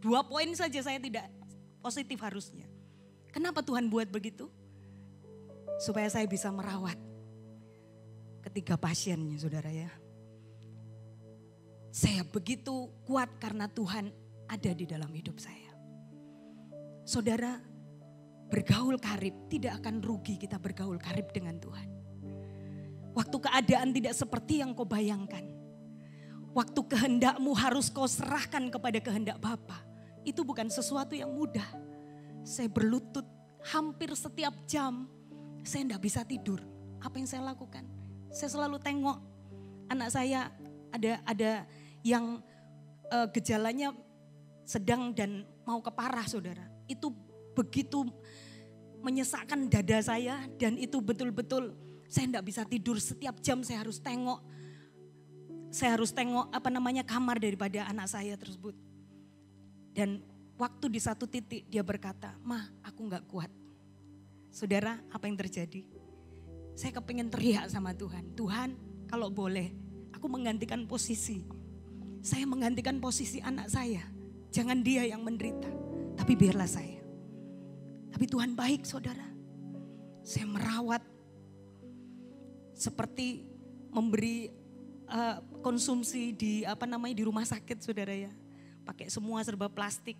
2 poin saja saya tidak positif harusnya. Kenapa Tuhan buat begitu? Supaya saya bisa merawat ketiga pasiennya saudara ya. Saya begitu kuat karena Tuhan ada di dalam hidup saya. Saudara, bergaul karib tidak akan rugi kita bergaul karib dengan Tuhan. Waktu keadaan tidak seperti yang kau bayangkan. Waktu kehendakmu harus kau serahkan kepada kehendak Bapa. Itu bukan sesuatu yang mudah. Saya berlutut hampir setiap jam. Saya tidak bisa tidur. Apa yang saya lakukan? Saya selalu tengok anak saya ada yang gejalanya sedang dan mau ke parah saudara. Itu begitu menyesakkan dada saya dan itu betul-betul saya tidak bisa tidur. Setiap jam saya harus tengok kamar daripada anak saya tersebut. Dan waktu di satu titik dia berkata, "Ma, aku gak kuat." Saudara, apa yang terjadi? Saya kepingin teriak sama Tuhan. Tuhan, kalau boleh aku menggantikan posisi. Saya menggantikan posisi anak saya. Jangan dia yang menderita, tapi biarlah saya. Tapi Tuhan baik saudara. Saya merawat seperti memberi konsumsi di rumah sakit saudara ya. Pakai semua serba plastik.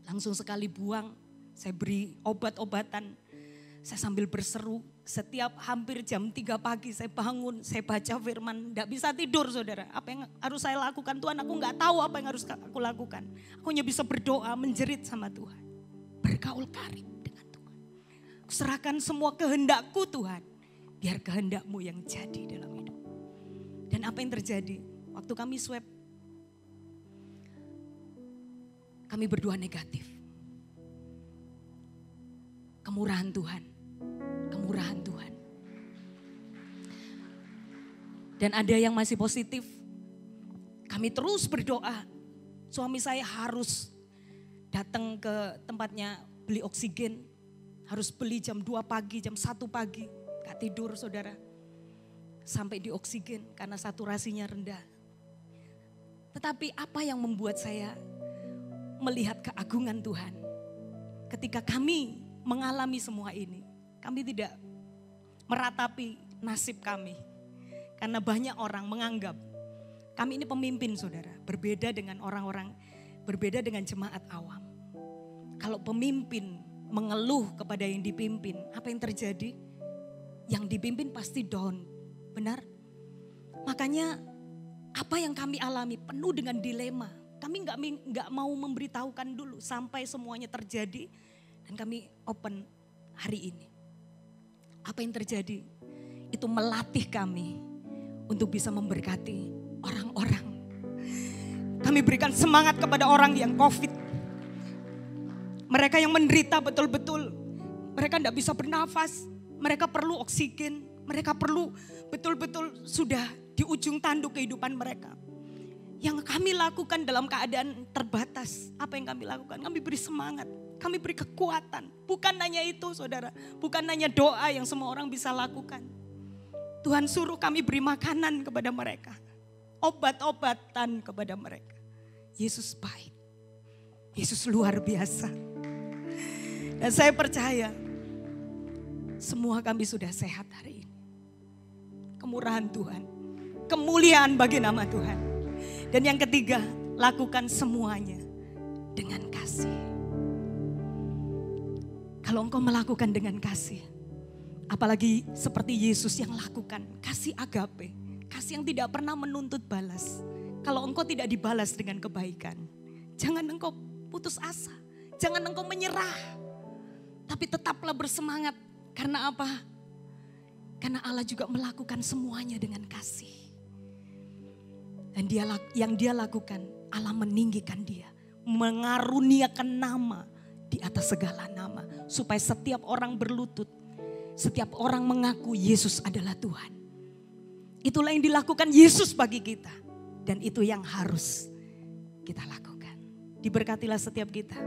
Langsung sekali buang. Saya beri obat-obatan. Saya sambil berseru. Setiap hampir jam 3 pagi saya bangun. Saya baca firman. Tidak bisa tidur saudara. Apa yang harus saya lakukan Tuhan? Aku gak tahu apa yang harus aku lakukan. Aku hanya bisa berdoa menjerit sama Tuhan. Bergaul karib dengan Tuhan. Aku serahkan semua kehendakku Tuhan. Biar kehendakmu yang jadi dalam hidup. Dan apa yang terjadi? Waktu kami swab. Kami berdua negatif. Kemurahan Tuhan. Kemurahan Tuhan. Dan ada yang masih positif. Kami terus berdoa. Suami saya harus datang ke tempatnya beli oksigen. Harus beli jam 2 pagi, jam 1 pagi. Gak tidur saudara. Sampai di oksigen karena saturasinya rendah. Tetapi apa yang membuat saya melihat keagungan Tuhan. Ketika kami mengalami semua ini. Kami tidak meratapi nasib kami. Karena banyak orang menganggap kami ini pemimpin saudara. Berbeda dengan orang-orang, berbeda dengan jemaat awam. Kalau pemimpin mengeluh kepada yang dipimpin, apa yang terjadi? Yang dipimpin pasti down, benar? Makanya apa yang kami alami penuh dengan dilema. Kami nggak mau memberitahukan dulu sampai semuanya terjadi dan kami open hari ini. Apa yang terjadi? Itu melatih kami untuk bisa memberkati orang-orang. Kami berikan semangat kepada orang yang COVID. Mereka yang menderita betul-betul. Mereka tidak bisa bernafas. Mereka perlu oksigen. Mereka perlu betul-betul sudah di ujung tanduk kehidupan mereka. Yang kami lakukan dalam keadaan terbatas. Apa yang kami lakukan? Kami beri semangat. Kami beri kekuatan. Bukan hanya itu saudara. Bukan hanya doa yang semua orang bisa lakukan. Tuhan suruh kami beri makanan kepada mereka. Obat-obatan kepada mereka. Yesus baik. Yesus luar biasa. Dan saya percaya semua kami sudah sehat hari ini. Kemurahan Tuhan. Kemuliaan bagi nama Tuhan. Dan yang ketiga, lakukan semuanya dengan kasih. Kalau engkau melakukan dengan kasih, apalagi seperti Yesus yang lakukan, kasih agape, kasih yang tidak pernah menuntut balas. Kalau engkau tidak dibalas dengan kebaikan, jangan engkau putus asa, jangan engkau menyerah. Tapi tetaplah bersemangat, karena apa? Karena Allah juga melakukan semuanya dengan kasih. Dan yang dia lakukan, Allah meninggikan dia, mengaruniakan nama di atas segala nama. Supaya setiap orang berlutut, setiap orang mengaku Yesus adalah Tuhan. Itulah yang dilakukan Yesus bagi kita. Dan itu yang harus kita lakukan. Diberkatilah setiap kita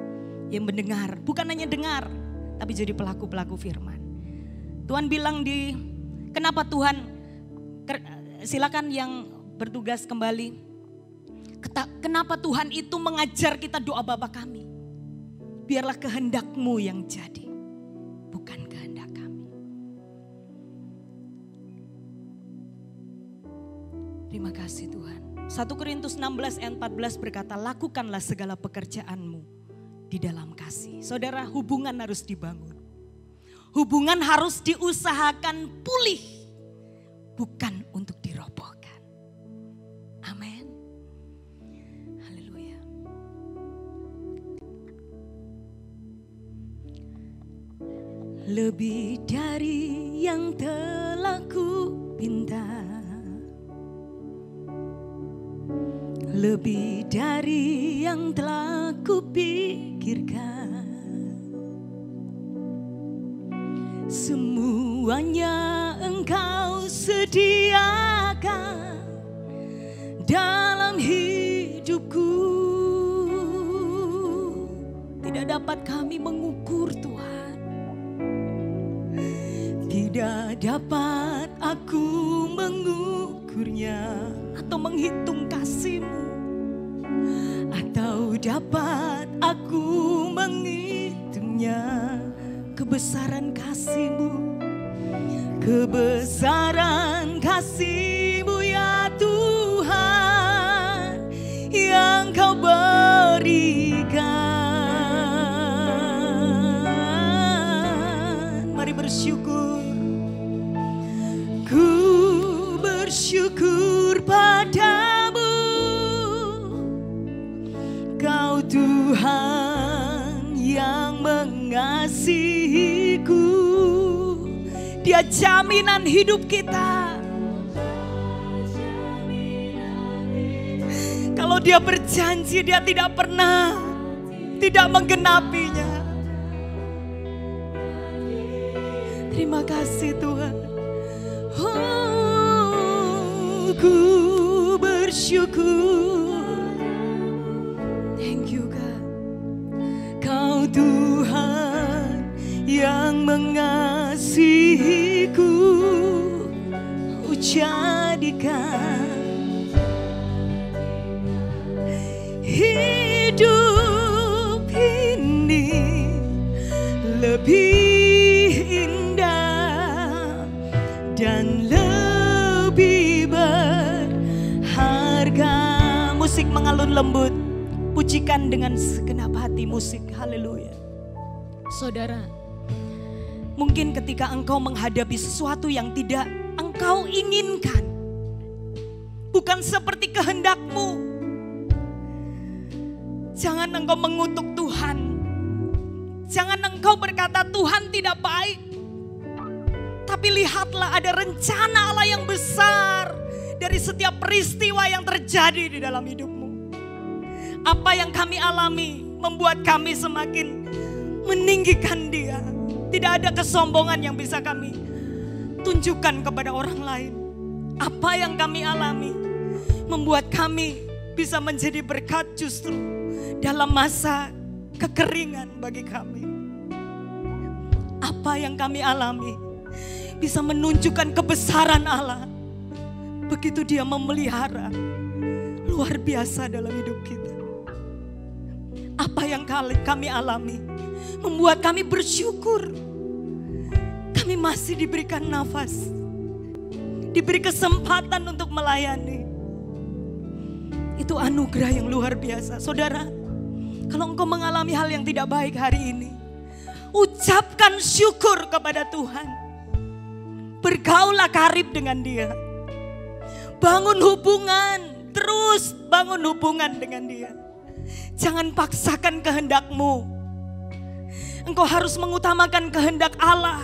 yang mendengar, bukan hanya dengar, tapi jadi pelaku-pelaku firman. Tuhan bilang kenapa Tuhan, silakan yang bertugas kembali. Kenapa Tuhan itu mengajar kita doa Bapa kami? Biarlah kehendak-Mu yang jadi, bukan kehendak kami. Terima kasih Tuhan. 1 Korintus 16 ayat 14 berkata, lakukanlah segala pekerjaan-Mu di dalam kasih. Saudara, hubungan harus dibangun. Hubungan harus diusahakan pulih, bukan untuk dirobohkan. Amin. Haleluya. Lebih dari yang telah ku pinta, lebih dari yang telah ku pikirkan, semuanya Engkau sediakan dalam hidupku. Tidak dapat kami mengukur Tuhan, tidak dapat aku mengukurnya atau menghitung kasih-Mu, atau dapat aku menghitungnya. Kebesaran kasih-Mu, kebesaran kasih-Mu ya Tuhan, yang Kau berikan. Mari bersyukur. Ku bersyukur padamu, Kau Tuhan yang mengasihiku. Dia jaminan hidup kita. Kalau Dia berjanji, Dia tidak pernah tidak menggenapinya. Terima kasih Tuhan. Oh, ku bersyukur. Thank you God. Kau Tuhan yang mengasihiku, jadikan hidup ini lebih indah dan lebih berharga. Musik mengalun lembut, pujikan dengan segenap hati musik. Haleluya. Saudara, mungkin ketika engkau menghadapi sesuatu yang tidak engkau inginkan, bukan seperti kehendak-Mu, jangan engkau mengutuk Tuhan. Jangan engkau berkata Tuhan tidak baik. Tapi lihatlah, ada rencana Allah yang besar dari setiap peristiwa yang terjadi di dalam hidupmu. Apa yang kami alami membuat kami semakin meninggikan Dia. Tidak ada kesombongan yang bisa kami tunjukkan kepada orang lain. Apa yang kami alami membuat kami bisa menjadi berkat justru dalam masa kekeringan bagi kami. Apa yang kami alami bisa menunjukkan kebesaran Allah. Begitu Dia memelihara luar biasa dalam hidup kita. Apa yang kami alami membuat kami bersyukur. Kami masih diberikan nafas, diberi kesempatan untuk melayani. Itu anugerah yang luar biasa. Saudara, kalau engkau mengalami hal yang tidak baik hari ini, Ucapkan syukur kepada Tuhan. Bergaulah karib dengan Dia. Bangun hubungan, terus bangun hubungan dengan Dia. Jangan paksakan kehendakmu. Engkau harus mengutamakan kehendak Allah.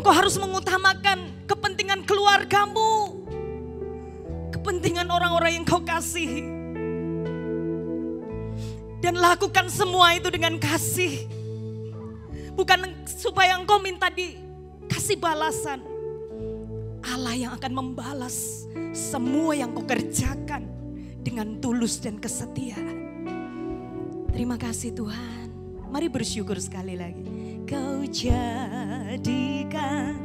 Engkau harus mengutamakan kepentingan keluargamu. Kepentingan orang-orang yang kau kasihi. Dan lakukan semua itu dengan kasih. Bukan supaya engkau minta dikasih balasan. Allah yang akan membalas semua yang kau kerjakan dengan tulus dan kesetiaan. Terima kasih Tuhan. Mari bersyukur sekali lagi. Kau jadikan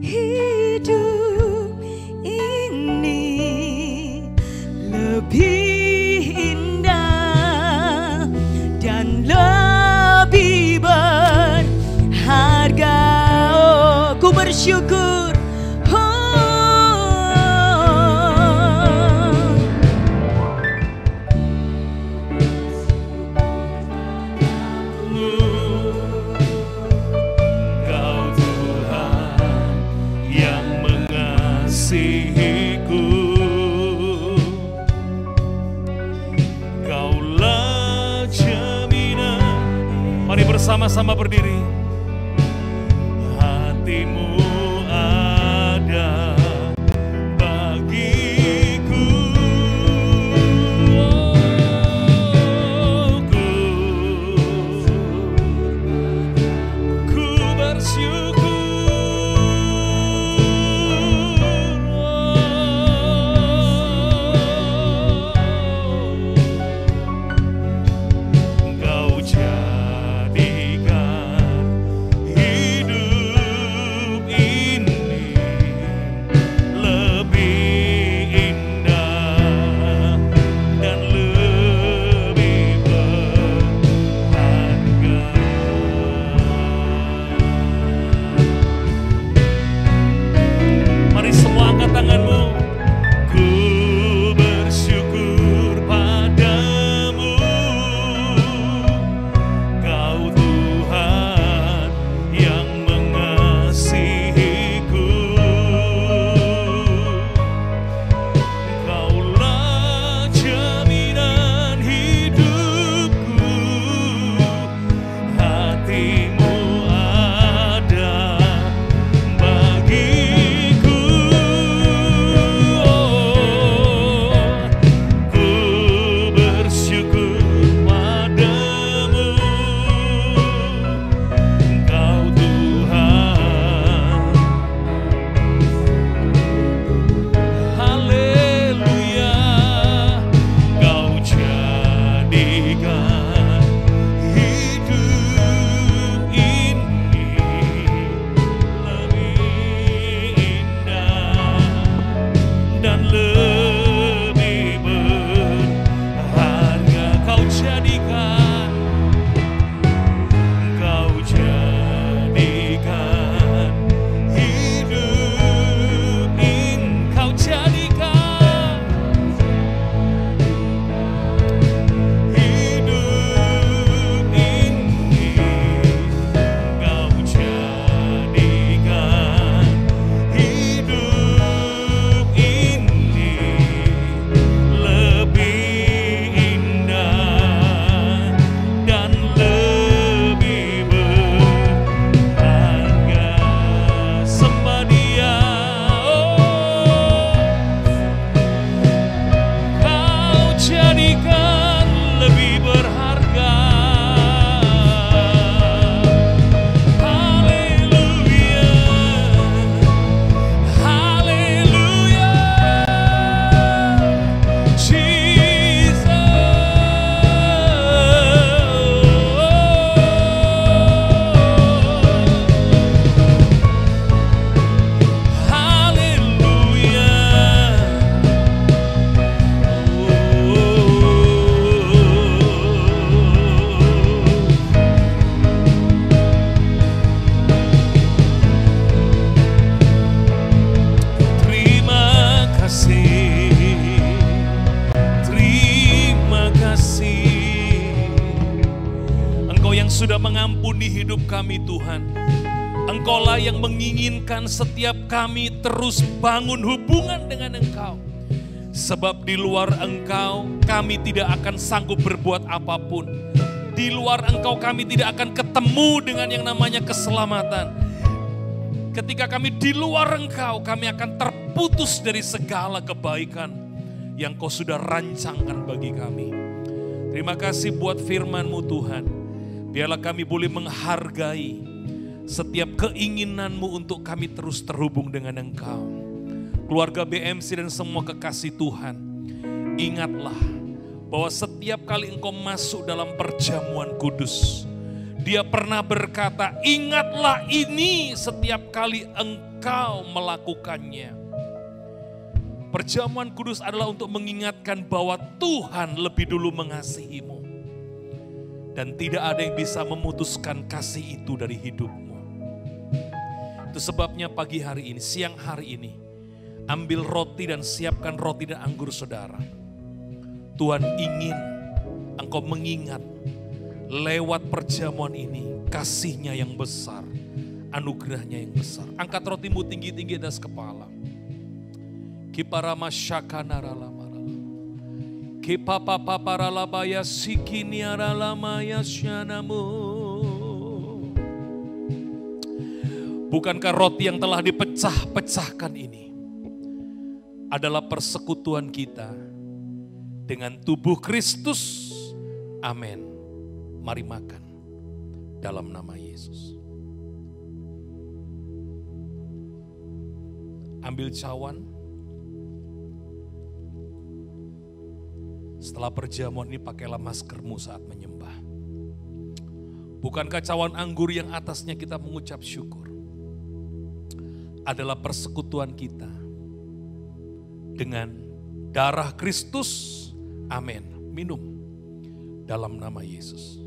hidup ini lebih indah dan lebih berharga. Oh, ku bersyukur. Sama-sama berdiri. Hatimu ada bagiku. Ku bersyukur. Hidup kami Tuhan. Engkaulah yang menginginkan setiap kami terus bangun hubungan dengan Engkau. Sebab di luar Engkau kami tidak akan sanggup berbuat apapun. Di luar Engkau kami tidak akan ketemu dengan yang namanya keselamatan. Ketika kami di luar Engkau kami akan terputus dari segala kebaikan yang Kau sudah rancangkan bagi kami. Terima kasih buat firman-Mu Tuhan. Biarlah kami boleh menghargai setiap keinginan-Mu untuk kami terus terhubung dengan Engkau. Keluarga BMC dan semua kekasih Tuhan, ingatlah bahwa setiap kali Engkau masuk dalam perjamuan kudus, Dia pernah berkata, ingatlah ini setiap kali Engkau melakukannya. Perjamuan kudus adalah untuk mengingatkan bahwa Tuhan lebih dulu mengasihimu. Dan tidak ada yang bisa memutuskan kasih itu dari hidupmu. Itu sebabnya pagi hari ini, siang hari ini, ambil roti dan siapkan roti dan anggur saudara. Tuhan ingin engkau mengingat lewat perjamuan ini kasih-Nya yang besar, anugerah-Nya yang besar. Angkat rotimu tinggi-tinggi atas kepala. Kiparama syakanaralamara. Kipapapaparalabaya sikiniaralamaya syanamu. Bukankah roti yang telah dipecah-pecahkan ini adalah persekutuan kita dengan tubuh Kristus? Amin. Mari makan dalam nama Yesus. Ambil cawan. Setelah perjamuan ini pakailah maskermu saat menyembah. Bukankah cawan anggur yang atasnya kita mengucap syukur adalah persekutuan kita dengan darah Kristus? Amin. Minum dalam nama Yesus.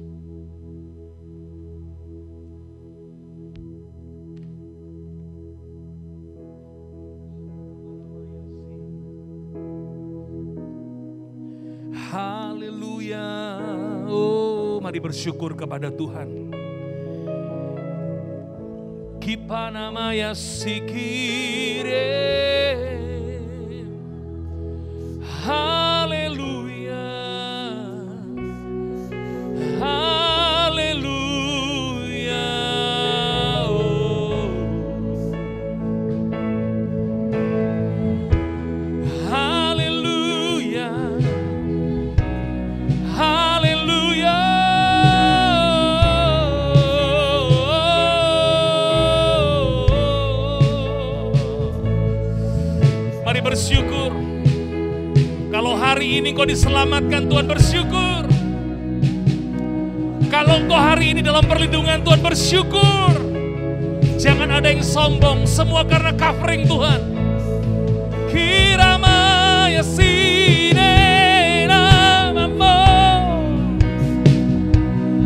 Haleluya. Oh, mari bersyukur kepada Tuhan. Kipanamaya sikire. Haleluya. Haleluya. Oh. Haleluya. Haleluya. Mari bersyukur. Kalau hari ini kau diselamatkan, Tuhan bersyukur. Kalau engkau hari ini dalam perlindungan, Tuhan bersyukur. Jangan ada yang sombong, semua karena covering Tuhan. Kiramaya sine namamu,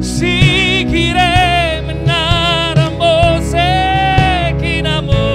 sikire menaramu sekinamu.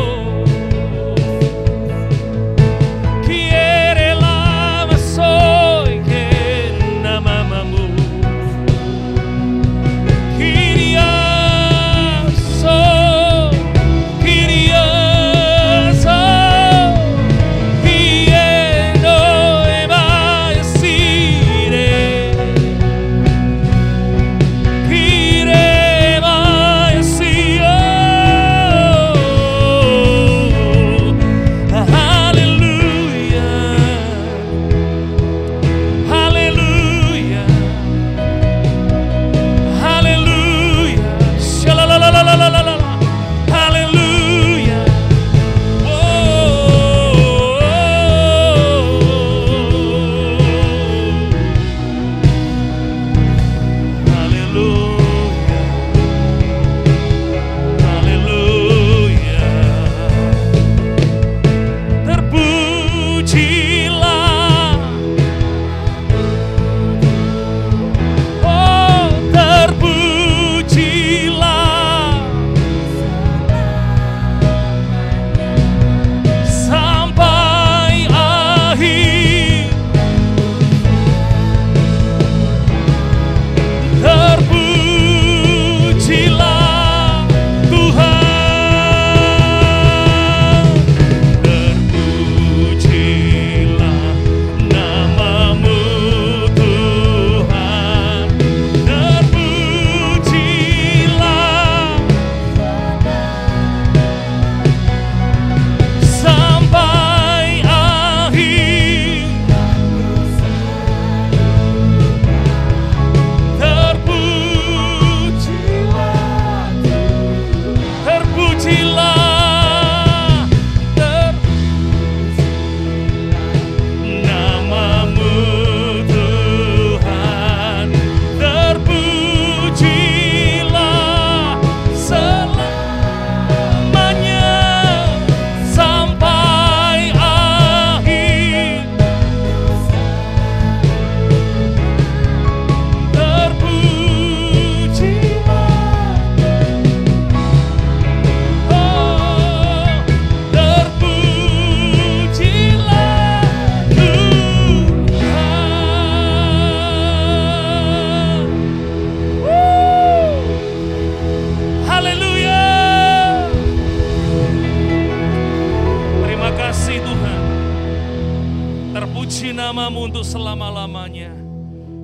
namamu untuk selama-lamanya.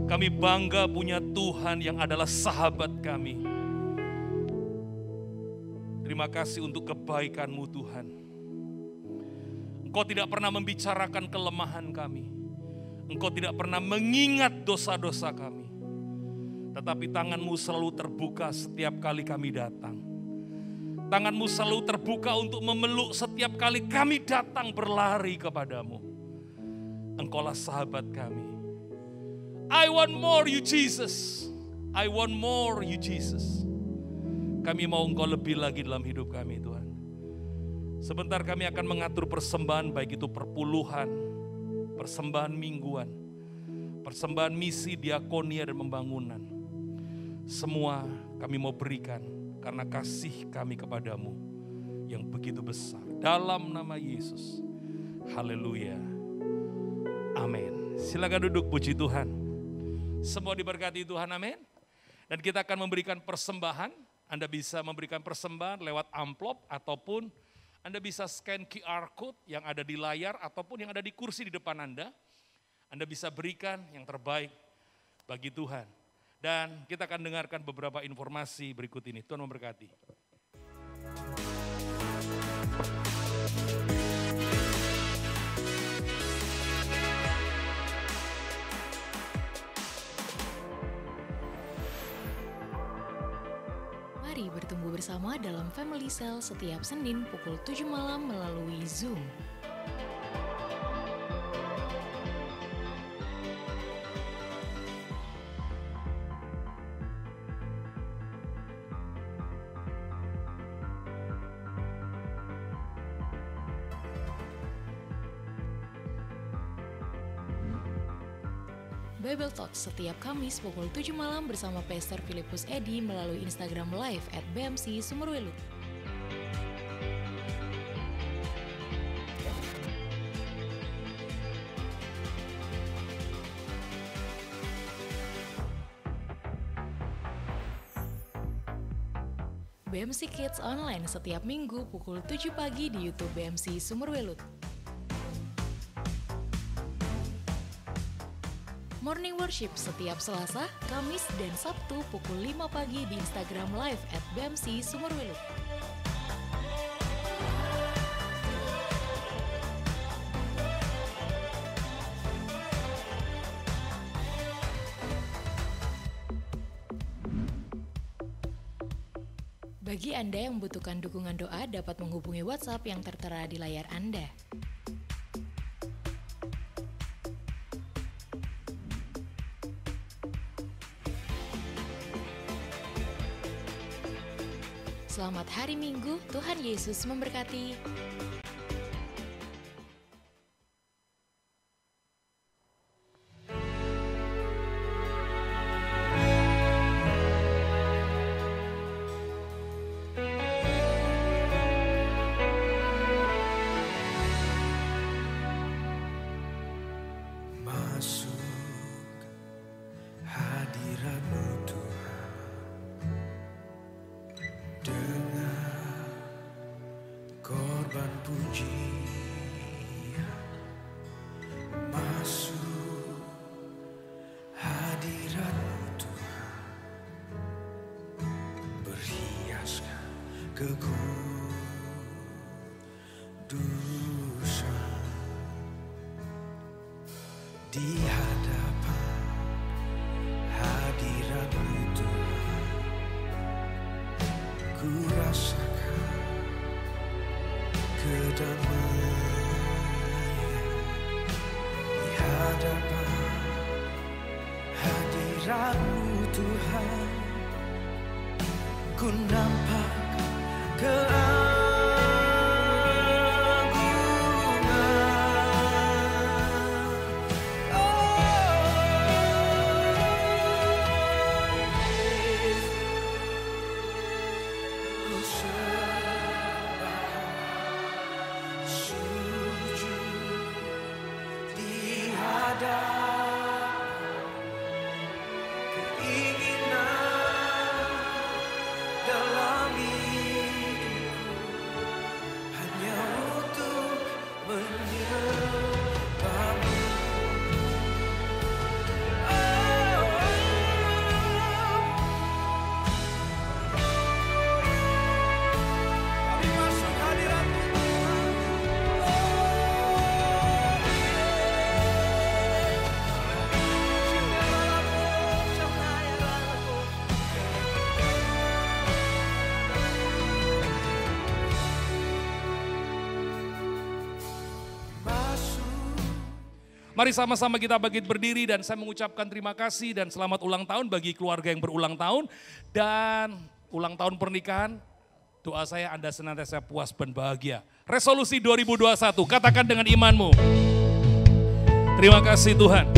Kami bangga punya Tuhan yang adalah sahabat kami. Terima kasih untuk kebaikan-Mu Tuhan. Engkau tidak pernah membicarakan kelemahan kami. Engkau tidak pernah mengingat dosa-dosa kami. Tetapi tangan-Mu selalu terbuka setiap kali kami datang. Tangan-Mu selalu terbuka untuk memeluk setiap kali kami datang berlari kepadamu. Engkaulah sahabat kami. I want more you Jesus. I want more you Jesus. Kami mau Engkau lebih lagi dalam hidup kami Tuhan. Sebentar kami akan mengatur persembahan, baik itu perpuluhan, persembahan mingguan, persembahan misi, diakonia dan pembangunan. Semua kami mau berikan karena kasih kami kepadamu yang begitu besar. Dalam nama Yesus. Haleluya. Amin. Silakan duduk, puji Tuhan. Semua diberkati Tuhan, amin. Dan kita akan memberikan persembahan. Anda bisa memberikan persembahan lewat amplop ataupun Anda bisa scan QR code yang ada di layar ataupun yang ada di kursi di depan Anda. Anda bisa berikan yang terbaik bagi Tuhan. Dan kita akan dengarkan beberapa informasi berikut ini. Tuhan memberkati. Mari bertumbuh bersama dalam Family Cell setiap Senin pukul 7 malam melalui Zoom. Bible Talks setiap Kamis pukul 7 malam bersama Pastor Filipus Edi melalui Instagram Live @BMC Sumberwelu. BMC Kids Online setiap Minggu pukul 7 pagi di YouTube BMC Sumberwelu. Morning Worship setiap Selasa, Kamis, dan Sabtu pukul 5 pagi di Instagram Live @BMC Sumberwelu. Bagi Anda yang membutuhkan dukungan doa dapat menghubungi WhatsApp yang tertera di layar Anda. Selamat hari Minggu, Tuhan Yesus memberkati. Masuk hadirat-Mu Tuhan dengan korban pujian. Masuk hadirat-Mu Tuhan, berhiaskan kekudusan. Di hadapan hadirat-Mu Tuhan, ku rasakan kedamaian. Di hadapan hadirat-Mu Tuhan, ku nampak Mari sama-sama kita bangkit berdiri dan saya mengucapkan terima kasih dan selamat ulang tahun bagi keluarga yang berulang tahun. Dan ulang tahun pernikahan, doa saya Anda senantiasa puas dan bahagia. Resolusi 2021, katakan dengan imanmu. Terima kasih Tuhan.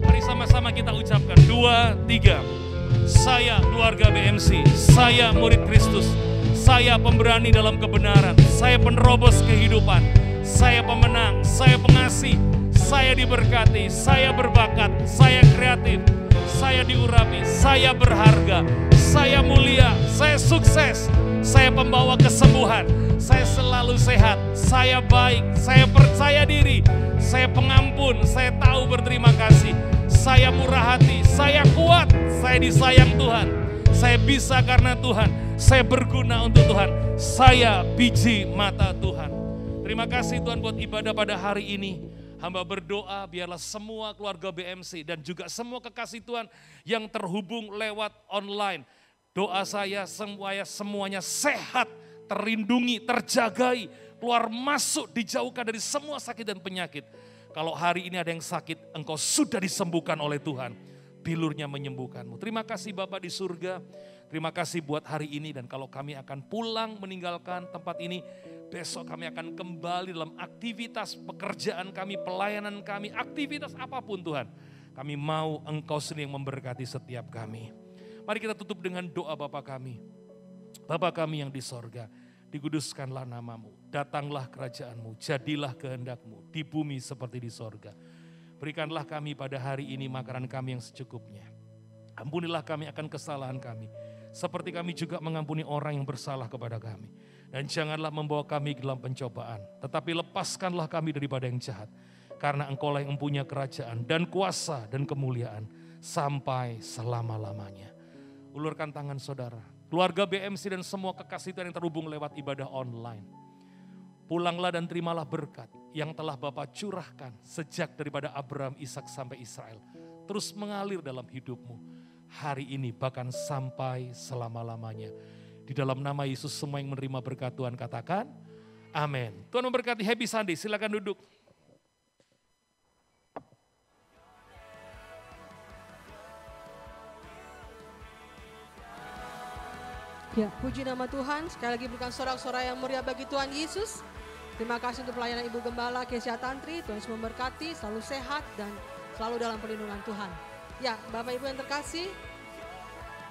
Mari sama-sama kita ucapkan 2, 3. Saya keluarga BMC, saya murid Kristus, saya pemberani dalam kebenaran, saya penerobos kehidupan, saya pemenang, saya pengasih, saya diberkati, saya berbakat, saya kreatif, saya diurapi, saya berharga, saya mulia, saya sukses, saya pembawa kesembuhan, saya selalu sehat, saya baik, saya percaya diri, saya pengampun, saya tahu berterima kasih, saya murah hati, saya kuat, saya disayang Tuhan, saya bisa karena Tuhan, saya berguna untuk Tuhan, saya biji mata Tuhan. Terima kasih Tuhan buat ibadah pada hari ini. Hamba berdoa biarlah semua keluarga BMC dan juga semua kekasih Tuhan yang terhubung lewat online. Doa saya semuanya sehat, terlindungi, terjagai, keluar masuk, dijauhkan dari semua sakit dan penyakit. Kalau hari ini ada yang sakit, engkau sudah disembuhkan oleh Tuhan. Bilurnya menyembuhkanmu. Terima kasih Bapa di surga. Terima kasih buat hari ini dan kalau kami akan pulang meninggalkan tempat ini, besok kami akan kembali dalam aktivitas pekerjaan kami, pelayanan kami, aktivitas apapun Tuhan. Kami mau engkau sendiri yang memberkati setiap kami. Mari kita tutup dengan doa Bapa kami. Bapa kami yang di sorga, dikuduskanlah namamu, datanglah kerajaanmu, jadilah kehendakmu di bumi seperti di sorga. Berikanlah kami pada hari ini makanan kami yang secukupnya. Ampunilah kami akan kesalahan kami, seperti kami juga mengampuni orang yang bersalah kepada kami. Dan janganlah membawa kami ke dalam pencobaan, tetapi lepaskanlah kami daripada yang jahat. Karena engkaulah yang mempunyai kerajaan dan kuasa dan kemuliaan sampai selama-lamanya. Ulurkan tangan saudara, keluarga BMC dan semua kekasih Tuhan yang terhubung lewat ibadah online. Pulanglah dan terimalah berkat yang telah Bapa curahkan sejak daripada Abraham, Ishak sampai Israel. Terus mengalir dalam hidupmu. Hari ini bahkan sampai selama-lamanya. Di dalam nama Yesus semua yang menerima berkat Tuhan katakan, amin. Tuhan memberkati. Happy Sunday, silakan duduk. Ya, puji nama Tuhan. Sekali lagi berikan sorak-sorai yang meriah bagi Tuhan Yesus. Terima kasih untuk pelayanan Ibu Gembala Kesya Tantri. Tuhan Yesus memberkati, selalu sehat dan selalu dalam perlindungan Tuhan. Ya, Bapak Ibu yang terkasih,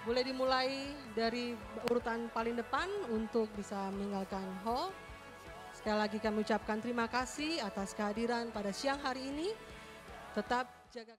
boleh dimulai dari urutan paling depan untuk bisa meninggalkan hall. Sekali lagi kami ucapkan terima kasih atas kehadiran pada siang hari ini. Tetap jaga